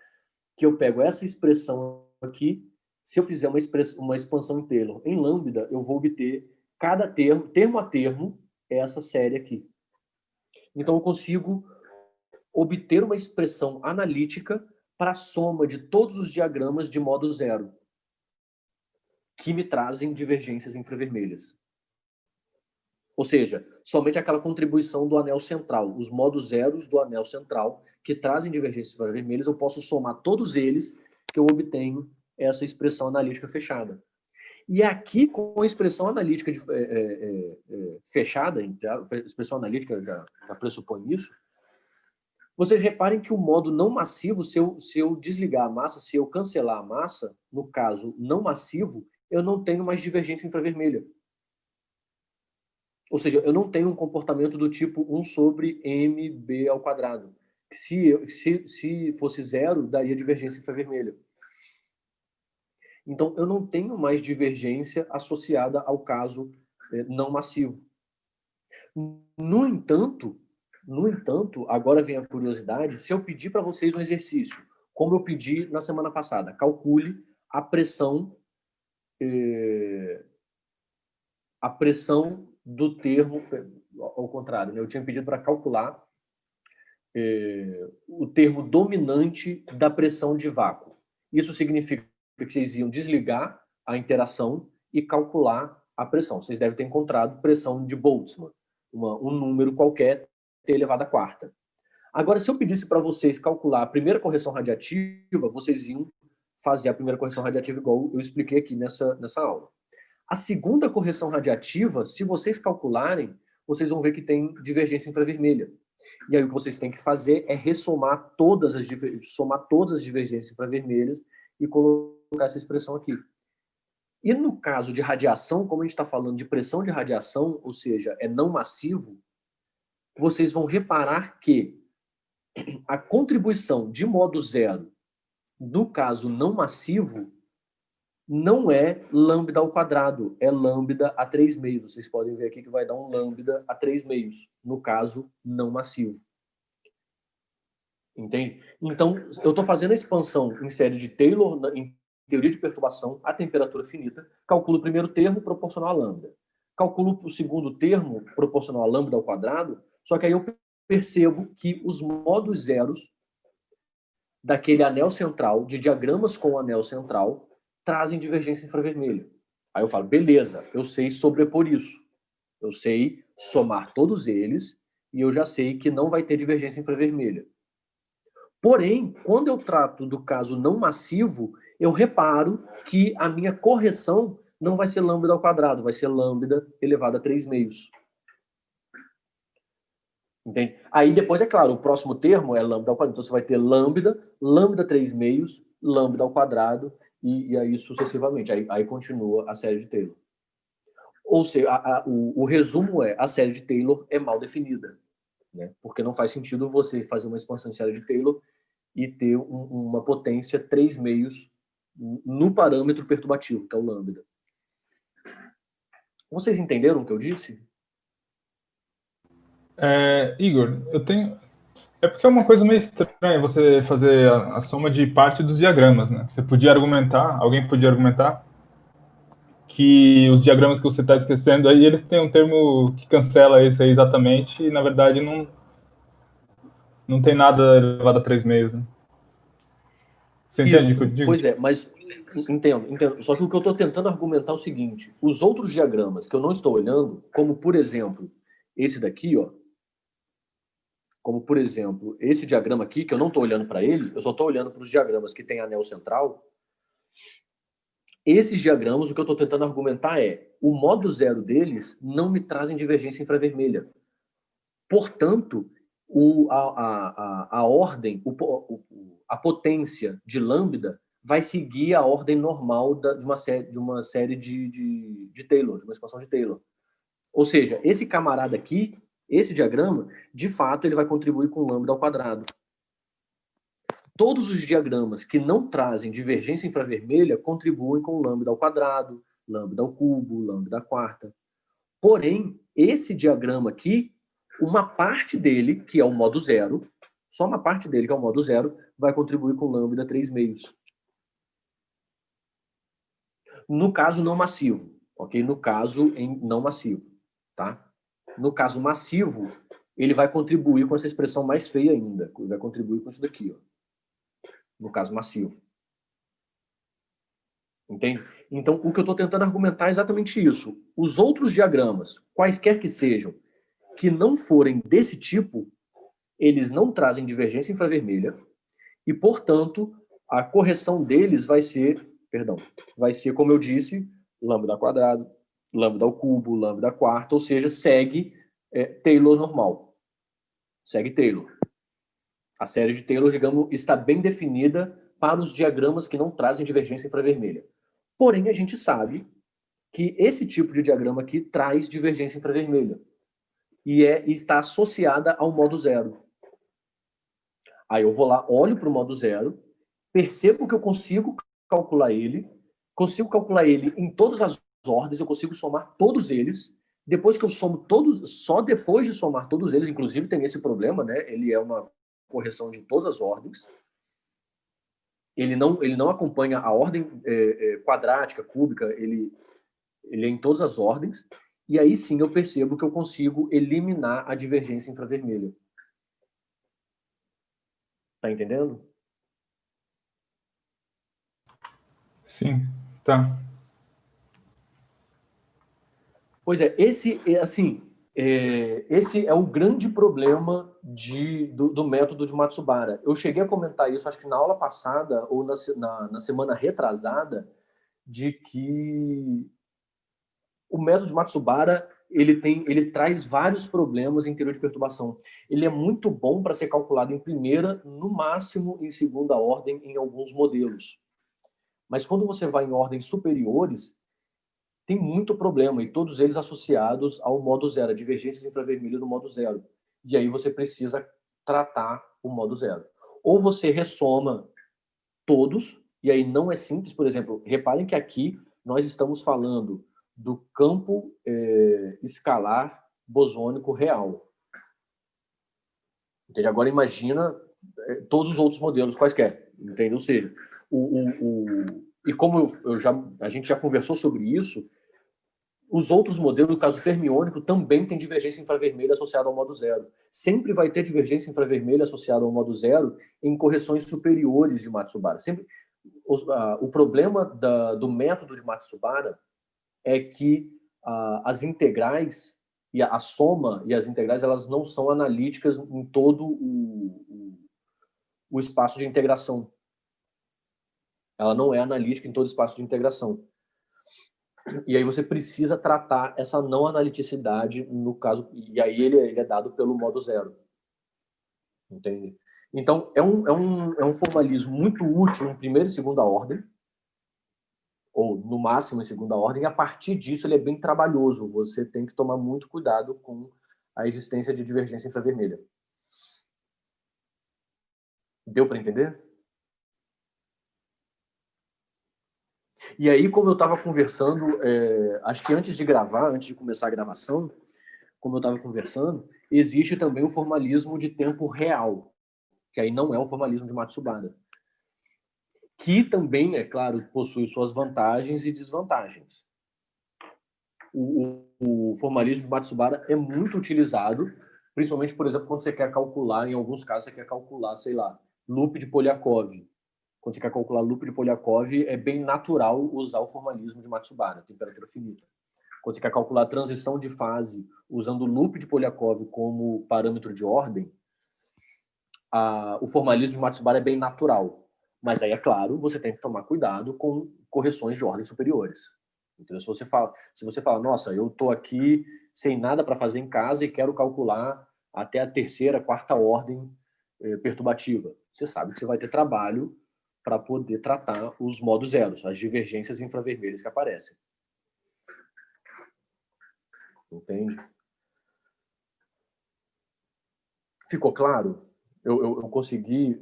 que eu pego essa expressão aqui, se eu fizer uma expansão em Taylor em lambda, eu vou obter cada termo a termo, essa série aqui. Então eu consigo obter uma expressão analítica para a soma de todos os diagramas de modo zero, que me trazem divergências infravermelhas. Ou seja, somente aquela contribuição do anel central, os modos zeros do anel central, que trazem divergências infravermelhas, eu posso somar todos eles que eu obtenho essa expressão analítica fechada. E aqui, com a expressão analítica fechada, a expressão analítica já pressupõe isso, vocês reparem que o modo não massivo, se eu desligar a massa, se eu cancelar a massa, no caso não massivo, eu não tenho mais divergência infravermelha. Ou seja, eu não tenho um comportamento do tipo 1 sobre mb ao quadrado. Se fosse zero, daria divergência infravermelha. Então, eu não tenho mais divergência associada ao caso não massivo. No entanto, agora vem a curiosidade, se eu pedir para vocês um exercício, como eu pedi na semana passada, calcule a pressão do termo, ao contrário, né? Eu tinha pedido para calcular o termo dominante da pressão de vácuo. Isso significa que vocês iam desligar a interação e calcular a pressão. Vocês devem ter encontrado pressão de Boltzmann, um número qualquer, T elevado à quarta. Agora, se eu pedisse para vocês calcular a primeira correção radiativa, vocês iam fazer a primeira correção radiativa igual eu expliquei aqui nessa aula. A segunda correção radiativa, se vocês calcularem, vocês vão ver que tem divergência infravermelha. E aí o que vocês têm que fazer é ressomar somar todas as divergências infravermelhas e colocar essa expressão aqui. E no caso de radiação, como a gente está falando de pressão de radiação, ou seja, é não massivo, vocês vão reparar que a contribuição de modo zero do caso não massivo não é lambda ao quadrado, é lambda a 3 meios. Vocês podem ver aqui que vai dar um lambda a 3 meios, no caso não massivo. Entende? Então, eu estou fazendo a expansão em série de Taylor, em teoria de perturbação, a temperatura finita, calculo o primeiro termo proporcional a lambda. Calculo o segundo termo proporcional a lambda ao quadrado, só que aí eu percebo que os modos zeros daquele anel central, de diagramas com o anel central, trazem divergência infravermelha. Aí eu falo, beleza, eu sei sobrepor isso. Eu sei somar todos eles e eu já sei que não vai ter divergência infravermelha. Porém, quando eu trato do caso não massivo, eu reparo que a minha correção não vai ser lambda ao quadrado, vai ser lambda elevado a 3 meios. Entende? Aí depois, é claro, o próximo termo é lambda ao quadrado. Então você vai ter lambda 3 meios, lambda ao quadrado, e aí sucessivamente. Aí continua a série de Taylor. Ou seja, o resumo é, a série de Taylor é mal definida. Né? Porque não faz sentido você fazer uma expansão em série de Taylor e ter uma potência 3 meios no parâmetro perturbativo, que é o lambda. Vocês entenderam o que eu disse? Igor, eu tenho. É porque é uma coisa meio estranha você fazer a soma de parte dos diagramas, né? Você podia argumentar, alguém podia argumentar que os diagramas que você está esquecendo aí, eles têm um termo que cancela esse aí exatamente, e na verdade não tem nada elevado a 3 meios, né? Você entende o que eu digo? Pois é, mas entendo. Só que o que eu estou tentando argumentar é o seguinte: os outros diagramas que eu não estou olhando, como por exemplo esse daqui, ó, como por exemplo esse diagrama aqui, que eu não estou olhando para ele, eu só estou olhando para os diagramas que tem anel central. Esses diagramas, o que eu estou tentando argumentar é o modo zero deles não me trazem divergência infravermelha. Portanto, a ordem, a potência de lambda vai seguir a ordem normal de uma série de Taylor, de uma expansão de Taylor. Ou seja, esse camarada aqui, esse diagrama, de fato, ele vai contribuir com lambda ao quadrado. Todos os diagramas que não trazem divergência infravermelha contribuem com lambda ao quadrado, lambda ao cubo, lambda à quarta. Porém, esse diagrama aqui, uma parte dele, que é o modo zero, só uma parte dele, que é o modo zero, vai contribuir com lambda 3 meios. No caso não massivo, ok? No caso em não massivo, tá? No caso massivo, ele vai contribuir com essa expressão mais feia ainda. Vai contribuir com isso daqui, ó. No caso massivo. Entende? Então, o que eu estou tentando argumentar é exatamente isso. Os outros diagramas, quaisquer que sejam, que não forem desse tipo, eles não trazem divergência infravermelha e, portanto, a correção deles vai ser, como eu disse, lambda ao quadrado, lambda ao cubo, lambda à quarta, ou seja, segue Taylor normal. Segue Taylor. A série de Taylor, digamos, está bem definida para os diagramas que não trazem divergência infravermelha. Porém, a gente sabe que esse tipo de diagrama aqui traz divergência infravermelha e está associada ao modo zero. Aí eu vou lá, olho para o modo zero, percebo que eu consigo calcular ele em todas as ordens, eu consigo somar todos eles. Depois que eu somo todos, só depois de somar todos eles, inclusive tem esse problema, né? Ele é uma correção de todas as ordens. Ele não acompanha a ordem quadrática, cúbica, ele é em todas as ordens. E aí sim eu percebo que eu consigo eliminar a divergência infravermelha. Tá entendendo? Sim, tá. Pois é, assim, Esse é o grande problema do método de Matsubara. Eu cheguei a comentar isso, acho que na aula passada ou na semana retrasada, de que o método de Matsubara ele traz vários problemas em teoria de perturbação. Ele é muito bom para ser calculado em primeira, no máximo em segunda ordem em alguns modelos. Mas quando você vai em ordens superiores, tem muito problema, e todos eles associados ao modo zero, a divergências infravermelhas do modo zero. E aí você precisa tratar o modo zero. Ou você ressoma todos, e aí não é simples, por exemplo, reparem que aqui nós estamos falando do campo escalar bosônico real. Entende? Agora imagina todos os outros modelos quaisquer, entende? Ou seja, e como a gente já conversou sobre isso, os outros modelos, no caso fermiônico, também tem divergência infravermelha associada ao modo zero. Sempre vai ter divergência infravermelha associada ao modo zero em correções superiores de Matsubara. Sempre, o problema do método de Matsubara é que as integrais, e a soma e as integrais, elas não são analíticas em todo o espaço de integração. Ela não é analítica em todo o espaço de integração. E aí você precisa tratar essa não analiticidade no caso, e aí ele é dado pelo modo zero. Entende? Então, é um formalismo muito útil em primeira e segunda ordem, ou no máximo em segunda ordem, e a partir disso ele é bem trabalhoso. Você tem que tomar muito cuidado com a existência de divergência infravermelha. Deu para entender? E aí, como eu estava conversando, acho que antes de começar a gravação, como eu estava conversando, existe também o formalismo de tempo real, que aí não é o formalismo de Matsubara, que também, é claro, possui suas vantagens e desvantagens. O formalismo de Matsubara é muito utilizado, principalmente, por exemplo, quando você quer calcular, em alguns casos, você quer calcular, sei lá, loop de Polyakov. Quando você quer calcular loop de Polyakov, é bem natural usar o formalismo de Matsubara, temperatura finita. Quando você quer calcular a transição de fase usando o loop de Polyakov como parâmetro de ordem, o formalismo de Matsubara é bem natural. Mas aí, é claro, você tem que tomar cuidado com correções de ordens superiores. Então, se você fala, nossa, eu estou aqui sem nada para fazer em casa e quero calcular até a terceira, quarta ordem perturbativa, você sabe que você vai ter trabalho para poder tratar os modos zeros, as divergências infravermelhas que aparecem. Entende? Ficou claro? Eu consegui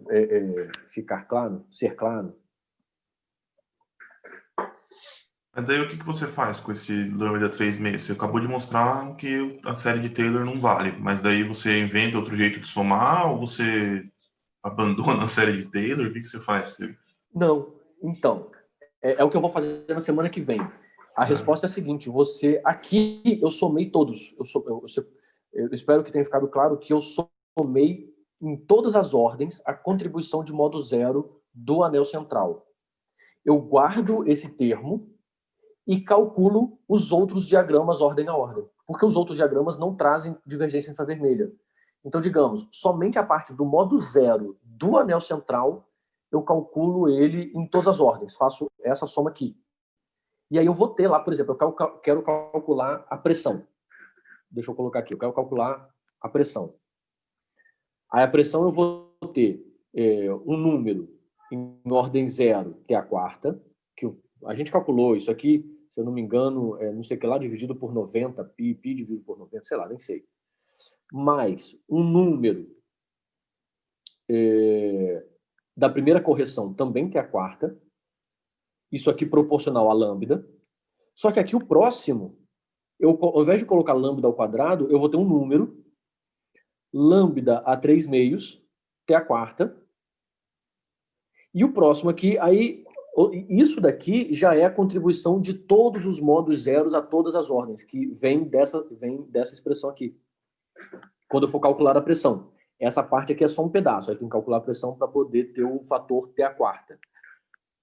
ficar claro? Ser claro? Mas aí o que você faz com esse lambda 3,5? Você acabou de mostrar que a série de Taylor não vale, mas daí você inventa outro jeito de somar ou você abandona a série de Taylor? O que você faz? Não. Então, é o que eu vou fazer na semana que vem. A resposta é a seguinte, aqui eu somei todos. Eu espero que tenha ficado claro que eu somei em todas as ordens a contribuição de modo zero do anel central. Eu guardo esse termo e calculo os outros diagramas ordem a ordem, porque os outros diagramas não trazem divergência infravermelha. Então, digamos, somente a parte do modo zero do anel central, eu calculo ele em todas as ordens, faço essa soma aqui. E aí eu vou ter lá, por exemplo, eu quero calcular a pressão. Deixa eu colocar aqui, eu quero calcular a pressão. Aí a pressão eu vou ter um número em ordem zero, que é a quarta, que a gente calculou isso aqui, se eu não me engano, não sei o que lá, dividido por 90, pi dividido por 90, sei lá, nem sei. Mais um número da primeira correção também, que é a quarta, isso aqui proporcional a lambda, só que aqui o próximo, ao invés de colocar lambda ao quadrado, eu vou ter um número, lambda a 3 meios, que é a quarta, e o próximo aqui, aí, isso daqui já é a contribuição de todos os modos zeros a todas as ordens, que vem dessa expressão aqui. Quando eu for calcular a pressão. Essa parte aqui é só um pedaço, aí tem que calcular a pressão para poder ter o fator T a quarta.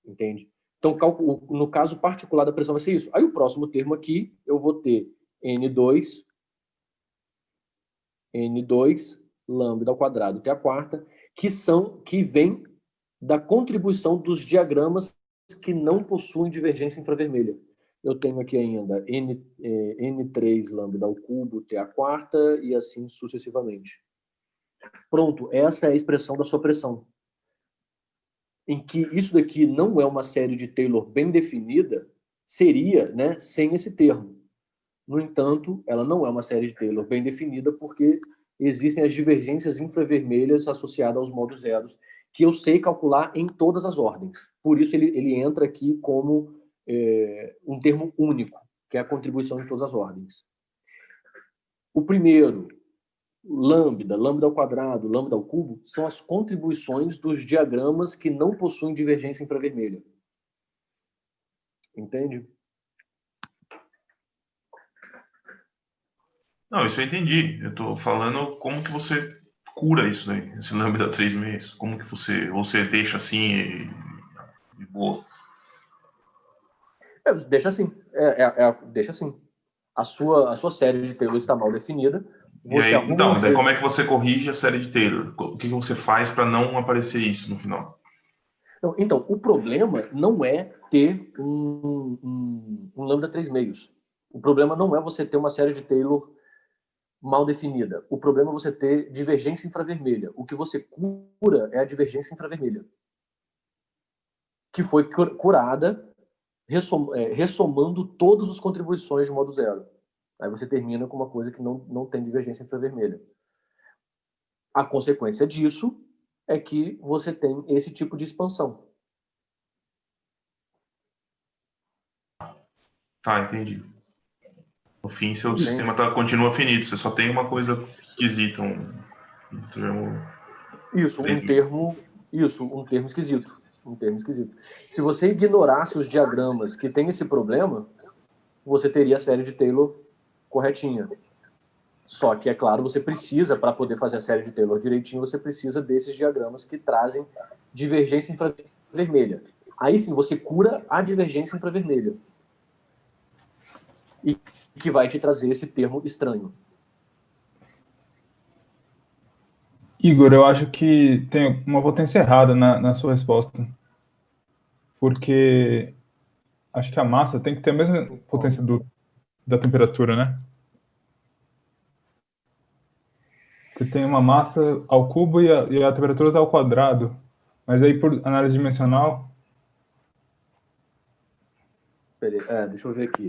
Entende? Então, no caso particular da pressão vai ser isso. Aí o próximo termo aqui, eu vou ter N2 N2 lambda ao quadrado T a quarta, que vem da contribuição dos diagramas que não possuem divergência infravermelha. Eu tenho aqui ainda N3 lambda ao cubo T a quarta e assim sucessivamente. Pronto, essa é a expressão da sua pressão. Em que isso daqui não é uma série de Taylor bem definida, seria, né, sem esse termo. No entanto, ela não é uma série de Taylor bem definida porque existem as divergências infravermelhas associadas aos modos zeros, que eu sei calcular em todas as ordens. Por isso ele entra aqui como um termo único, que é a contribuição em todas as ordens. O primeiro, lambda ao quadrado, lambda ao cubo, são as contribuições dos diagramas que não possuem divergência infravermelha. Entende? Não, isso eu entendi. Eu tô falando como que você cura isso daí, esse lambda 3 meios. Como que você deixa assim e boa. Deixa assim. Deixa assim. A sua série de Taylor está mal definida. E aí, então, daí como é que você corrige a série de Taylor? O que você faz para não aparecer isso no final? Não, então, o problema não é ter um lambda 3 meios. O problema não é você ter uma série de Taylor mal definida. O problema é você ter divergência infravermelha. O que você cura é a divergência infravermelha, que foi curada ressomando todas as contribuições de modo zero. Aí você termina com uma coisa que não tem divergência infravermelha. A consequência disso é que você tem esse tipo de expansão. Tá, entendi. No fim, seu sistema continua finito. Você só tem uma coisa esquisita, um termo... um termo esquisito. Um termo esquisito. Se você ignorasse os diagramas que têm esse problema, você teria a série de Taylor corretinha. Só que, é claro, você precisa, para poder fazer a série de Taylor direitinho, você precisa desses diagramas que trazem divergência infravermelha. Aí sim, você cura a divergência infravermelha. E que vai te trazer esse termo estranho. Igor, eu acho que tem uma potência errada na sua resposta. Porque acho que a massa tem que ter a mesma potência da temperatura, né? Porque tem uma massa ao cubo e a temperatura está ao quadrado. Mas aí, por análise dimensional... Deixa eu ver aqui.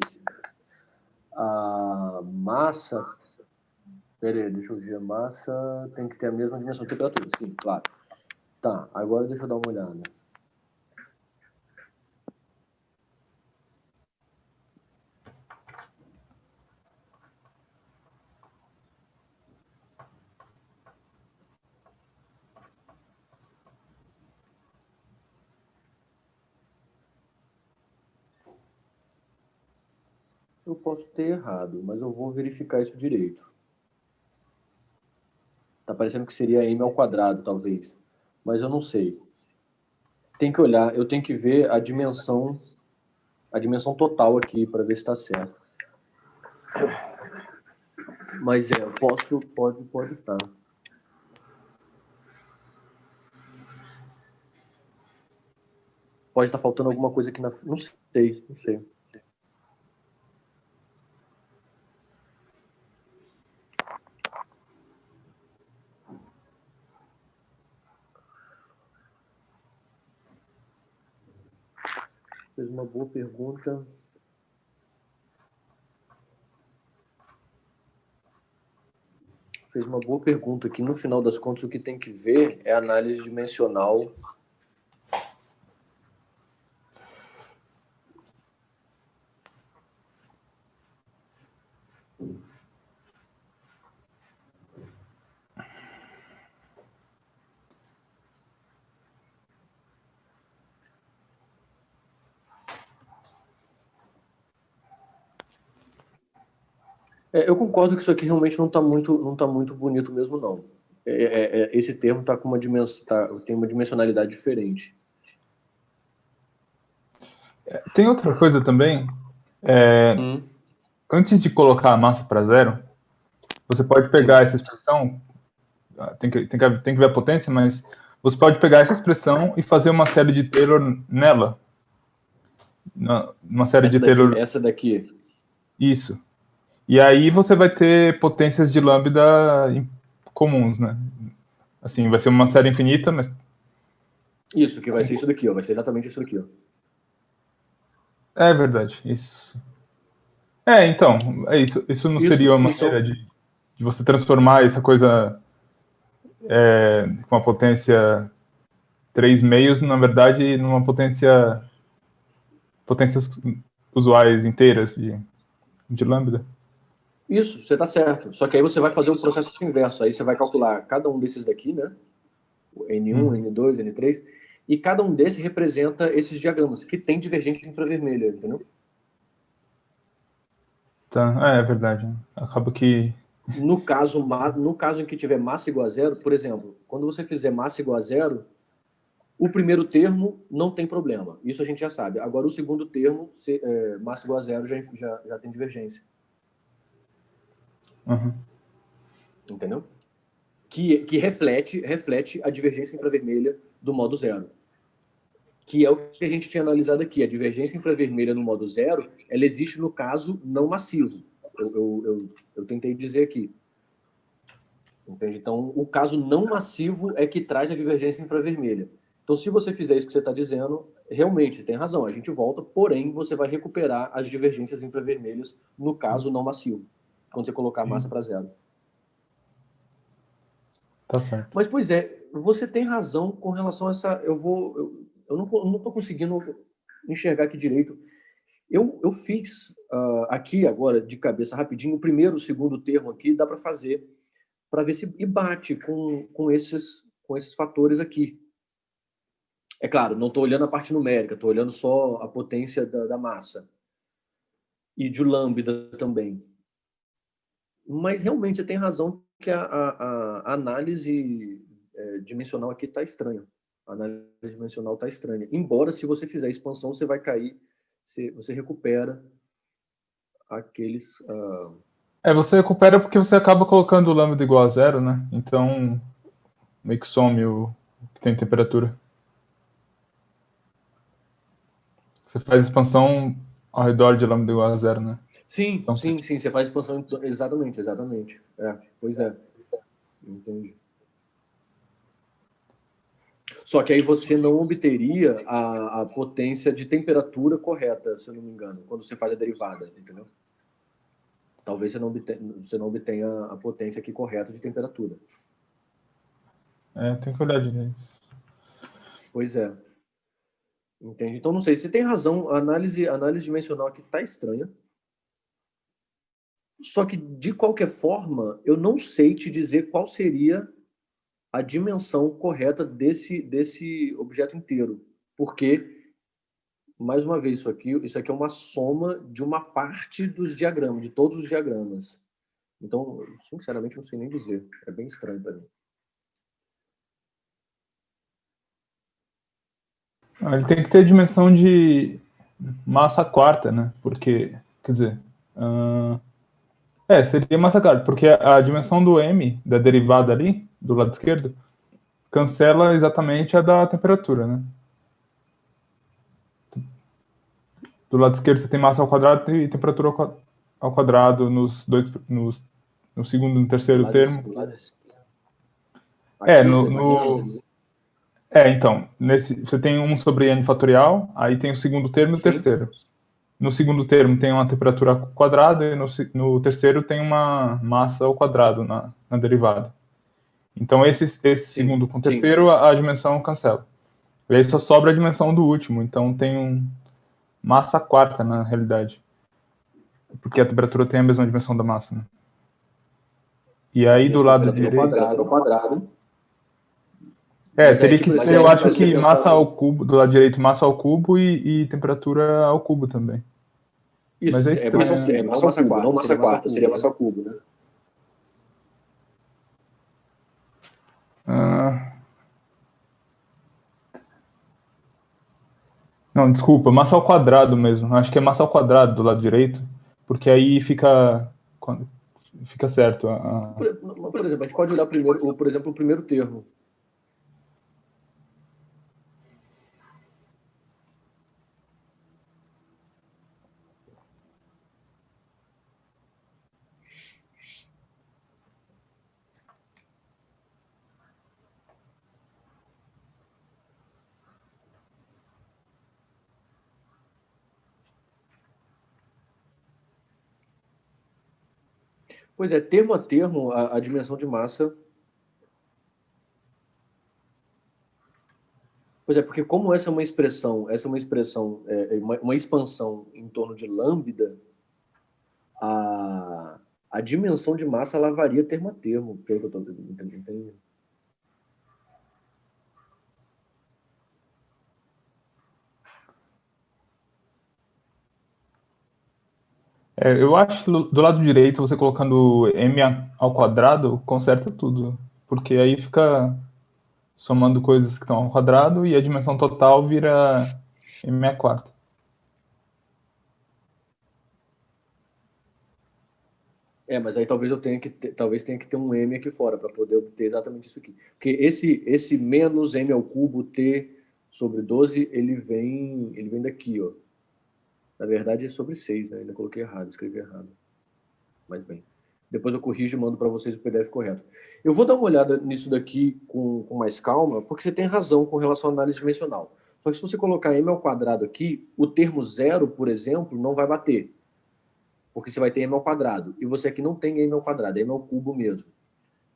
A massa... deixa eu ver. A massa tem que ter a mesma dimensão de temperatura. Sim, claro. Tá, agora deixa eu dar uma olhada. Eu posso ter errado, mas eu vou verificar isso direito. Tá parecendo que seria m ao quadrado, talvez. Mas eu não sei. Tem que olhar, eu tenho que ver a dimensão total aqui para ver se está certo. Mas pode estar. Pode estar faltando alguma coisa aqui na... Não sei. Fez uma boa pergunta. Fez uma boa pergunta que, no final das contas, o que tem que ver é a análise dimensional. Eu concordo que isso aqui realmente não está muito bonito mesmo, não. Esse termo tá com uma tem uma dimensionalidade diferente. Tem outra coisa também. Antes de colocar a massa para zero, você pode pegar essa expressão, tem que ver a potência, mas você pode pegar essa expressão e fazer uma série de Taylor nela. Uma série de Taylor... Essa daqui. Isso. E aí você vai ter potências de lambda comuns, né? Assim, vai ser uma série infinita, mas... Isso, que vai ser isso daqui, ó. Vai ser exatamente isso daqui, ó. É verdade, isso. Então, é isso. Isso não seria uma maneira de você transformar essa coisa com uma potência 3 meios, na verdade, numa potências usuais inteiras de lambda? Isso, você está certo. Só que aí você vai fazer o processo inverso. Aí você vai calcular cada um desses daqui, né? O N1, N2, N3. E cada um desses representa esses diagramas, que tem divergência infravermelha, entendeu? Tá, é verdade. Acaba que... No caso em que tiver massa igual a zero, por exemplo, quando você fizer massa igual a zero, o primeiro termo não tem problema. Isso a gente já sabe. Agora, o segundo termo, massa igual a zero, já tem divergência. Uhum. Entendeu? Que reflete a divergência infravermelha do modo zero. Que é o que a gente tinha analisado aqui. A divergência infravermelha no modo zero, ela existe no caso não massivo. Eu tentei dizer aqui. Entende? Então, o caso não massivo é que traz a divergência infravermelha. Então, se você fizer isso que você está dizendo, realmente, você tem razão. A gente volta, porém, você vai recuperar as divergências infravermelhas no caso não massivo, quando você colocar a massa para zero. Tá certo. Mas, pois é, você tem razão com relação a essa... Eu não estou conseguindo enxergar aqui direito. Eu fiz aqui agora, de cabeça, rapidinho, o primeiro, o segundo termo aqui, dá para fazer, para ver se bate com esses fatores aqui. É claro, não estou olhando a parte numérica, estou olhando só a potência da massa. E de lambda também. Mas, realmente, você tem razão que a análise dimensional aqui está estranha. A análise dimensional está estranha. Embora, se você fizer expansão, você vai cair, você recupera aqueles... Você recupera porque você acaba colocando o lambda igual a zero, né? Então, meio que some o que tem temperatura. Você faz expansão ao redor de lambda igual a zero, né? Sim, então, sim, você faz expansão... Exatamente. Pois é. Entendi. Só que aí você não obteria a potência de temperatura correta, se eu não me engano, quando você faz a derivada, entendeu? Talvez você não obtenha a potência aqui correta de temperatura. Tem que olhar direito. Pois é. Entende? Então, não sei, você tem razão, a análise dimensional aqui está estranha. Só que, de qualquer forma, eu não sei te dizer qual seria a dimensão correta desse objeto inteiro. Porque, mais uma vez, isso aqui é uma soma de uma parte dos diagramas, de todos os diagramas. Então, sinceramente, não sei nem dizer. É bem estranho para mim. Ele tem que ter dimensão de massa quarta, né? Porque, quer dizer... seria massa quarta, porque a dimensão do M, da derivada ali, do lado esquerdo, cancela exatamente a da temperatura, né? Do lado esquerdo você tem massa ao quadrado e temperatura ao quadrado no segundo e no terceiro termo. Então, você tem 1 sobre n fatorial, aí tem o segundo termo e o terceiro. No segundo termo tem uma temperatura ao quadrado e no terceiro tem uma massa ao quadrado na derivada. Então, esse segundo com o terceiro, a dimensão cancela. E aí só sobra a dimensão do último. Então, tem massa quarta, na realidade. Porque a temperatura tem a mesma dimensão da massa, né? E aí, do lado direito... quadrado. Teria que ser, eu acho que massa ao cubo, do lado direito, massa ao cubo e temperatura ao cubo também. Isso, mas é massa quarta, não massa quarta, seria massa ao cubo, né? Não, desculpa, massa ao quadrado mesmo. Acho que é massa ao quadrado do lado direito, porque aí fica... fica certo. Por exemplo, a gente pode olhar primeiro, por exemplo, o primeiro termo. Pois é, termo a termo, a dimensão de massa. Pois é, porque como essa é uma expressão, uma expansão em torno de lambda, a dimensão de massa ela varia termo a termo, pelo que eu estou entendendo. Eu acho que do lado direito, você colocando m ao quadrado, conserta tudo. Porque aí fica somando coisas que estão ao quadrado e a dimensão total vira m à quarta. Mas aí talvez tenha que ter um m aqui fora para poder obter exatamente isso aqui. Porque esse menos m ao cubo t sobre 12, ele vem daqui, ó. Na verdade é sobre 6, né? Ainda coloquei errado, escrevi errado. Mas bem, depois eu corrijo e mando para vocês o PDF correto. Eu vou dar uma olhada nisso daqui com mais calma, porque você tem razão com relação à análise dimensional. Só que se você colocar m ao quadrado aqui, o termo zero, por exemplo, não vai bater. Porque você vai ter m ao quadrado. E você aqui não tem m ao quadrado, é m ao cubo mesmo.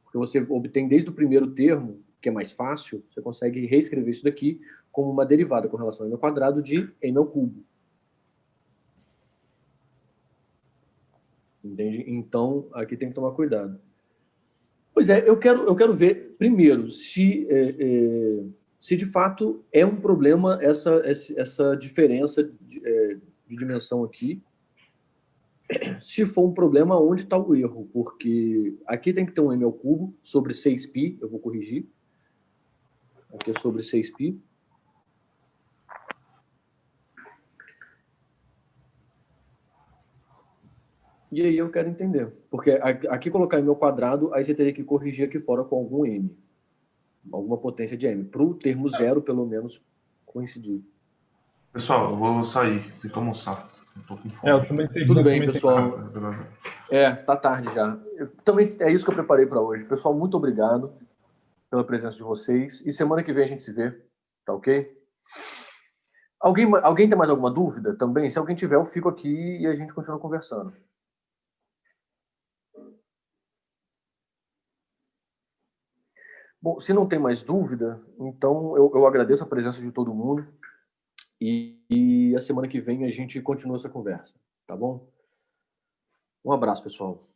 Porque você obtém desde o primeiro termo, que é mais fácil, você consegue reescrever isso daqui como uma derivada com relação a m ao quadrado de m ao cubo. Entende? Então, aqui tem que tomar cuidado. Pois é, eu quero ver, primeiro, se de fato é um problema essa diferença de dimensão aqui. Se for um problema, onde está o erro? Porque aqui tem que ter um m ao cubo sobre 6π, eu vou corrigir. Aqui é sobre 6π. E aí eu quero entender. Porque aqui colocar m ao quadrado, aí você teria que corrigir aqui fora com algum m. Alguma potência de m. Para o termo zero, pelo menos, coincidir. Pessoal, eu vou sair. Tem que almoçar. Eu tô com fome. Eu também tenho. Tudo bem, pessoal. Tá tarde já. Também é isso que eu preparei para hoje. Pessoal, muito obrigado pela presença de vocês. E semana que vem a gente se vê. Tá ok? Alguém tem mais alguma dúvida também? Se alguém tiver, eu fico aqui e a gente continua conversando. Bom, se não tem mais dúvida, então eu agradeço a presença de todo mundo e a semana que vem a gente continua essa conversa, tá bom? Um abraço, pessoal.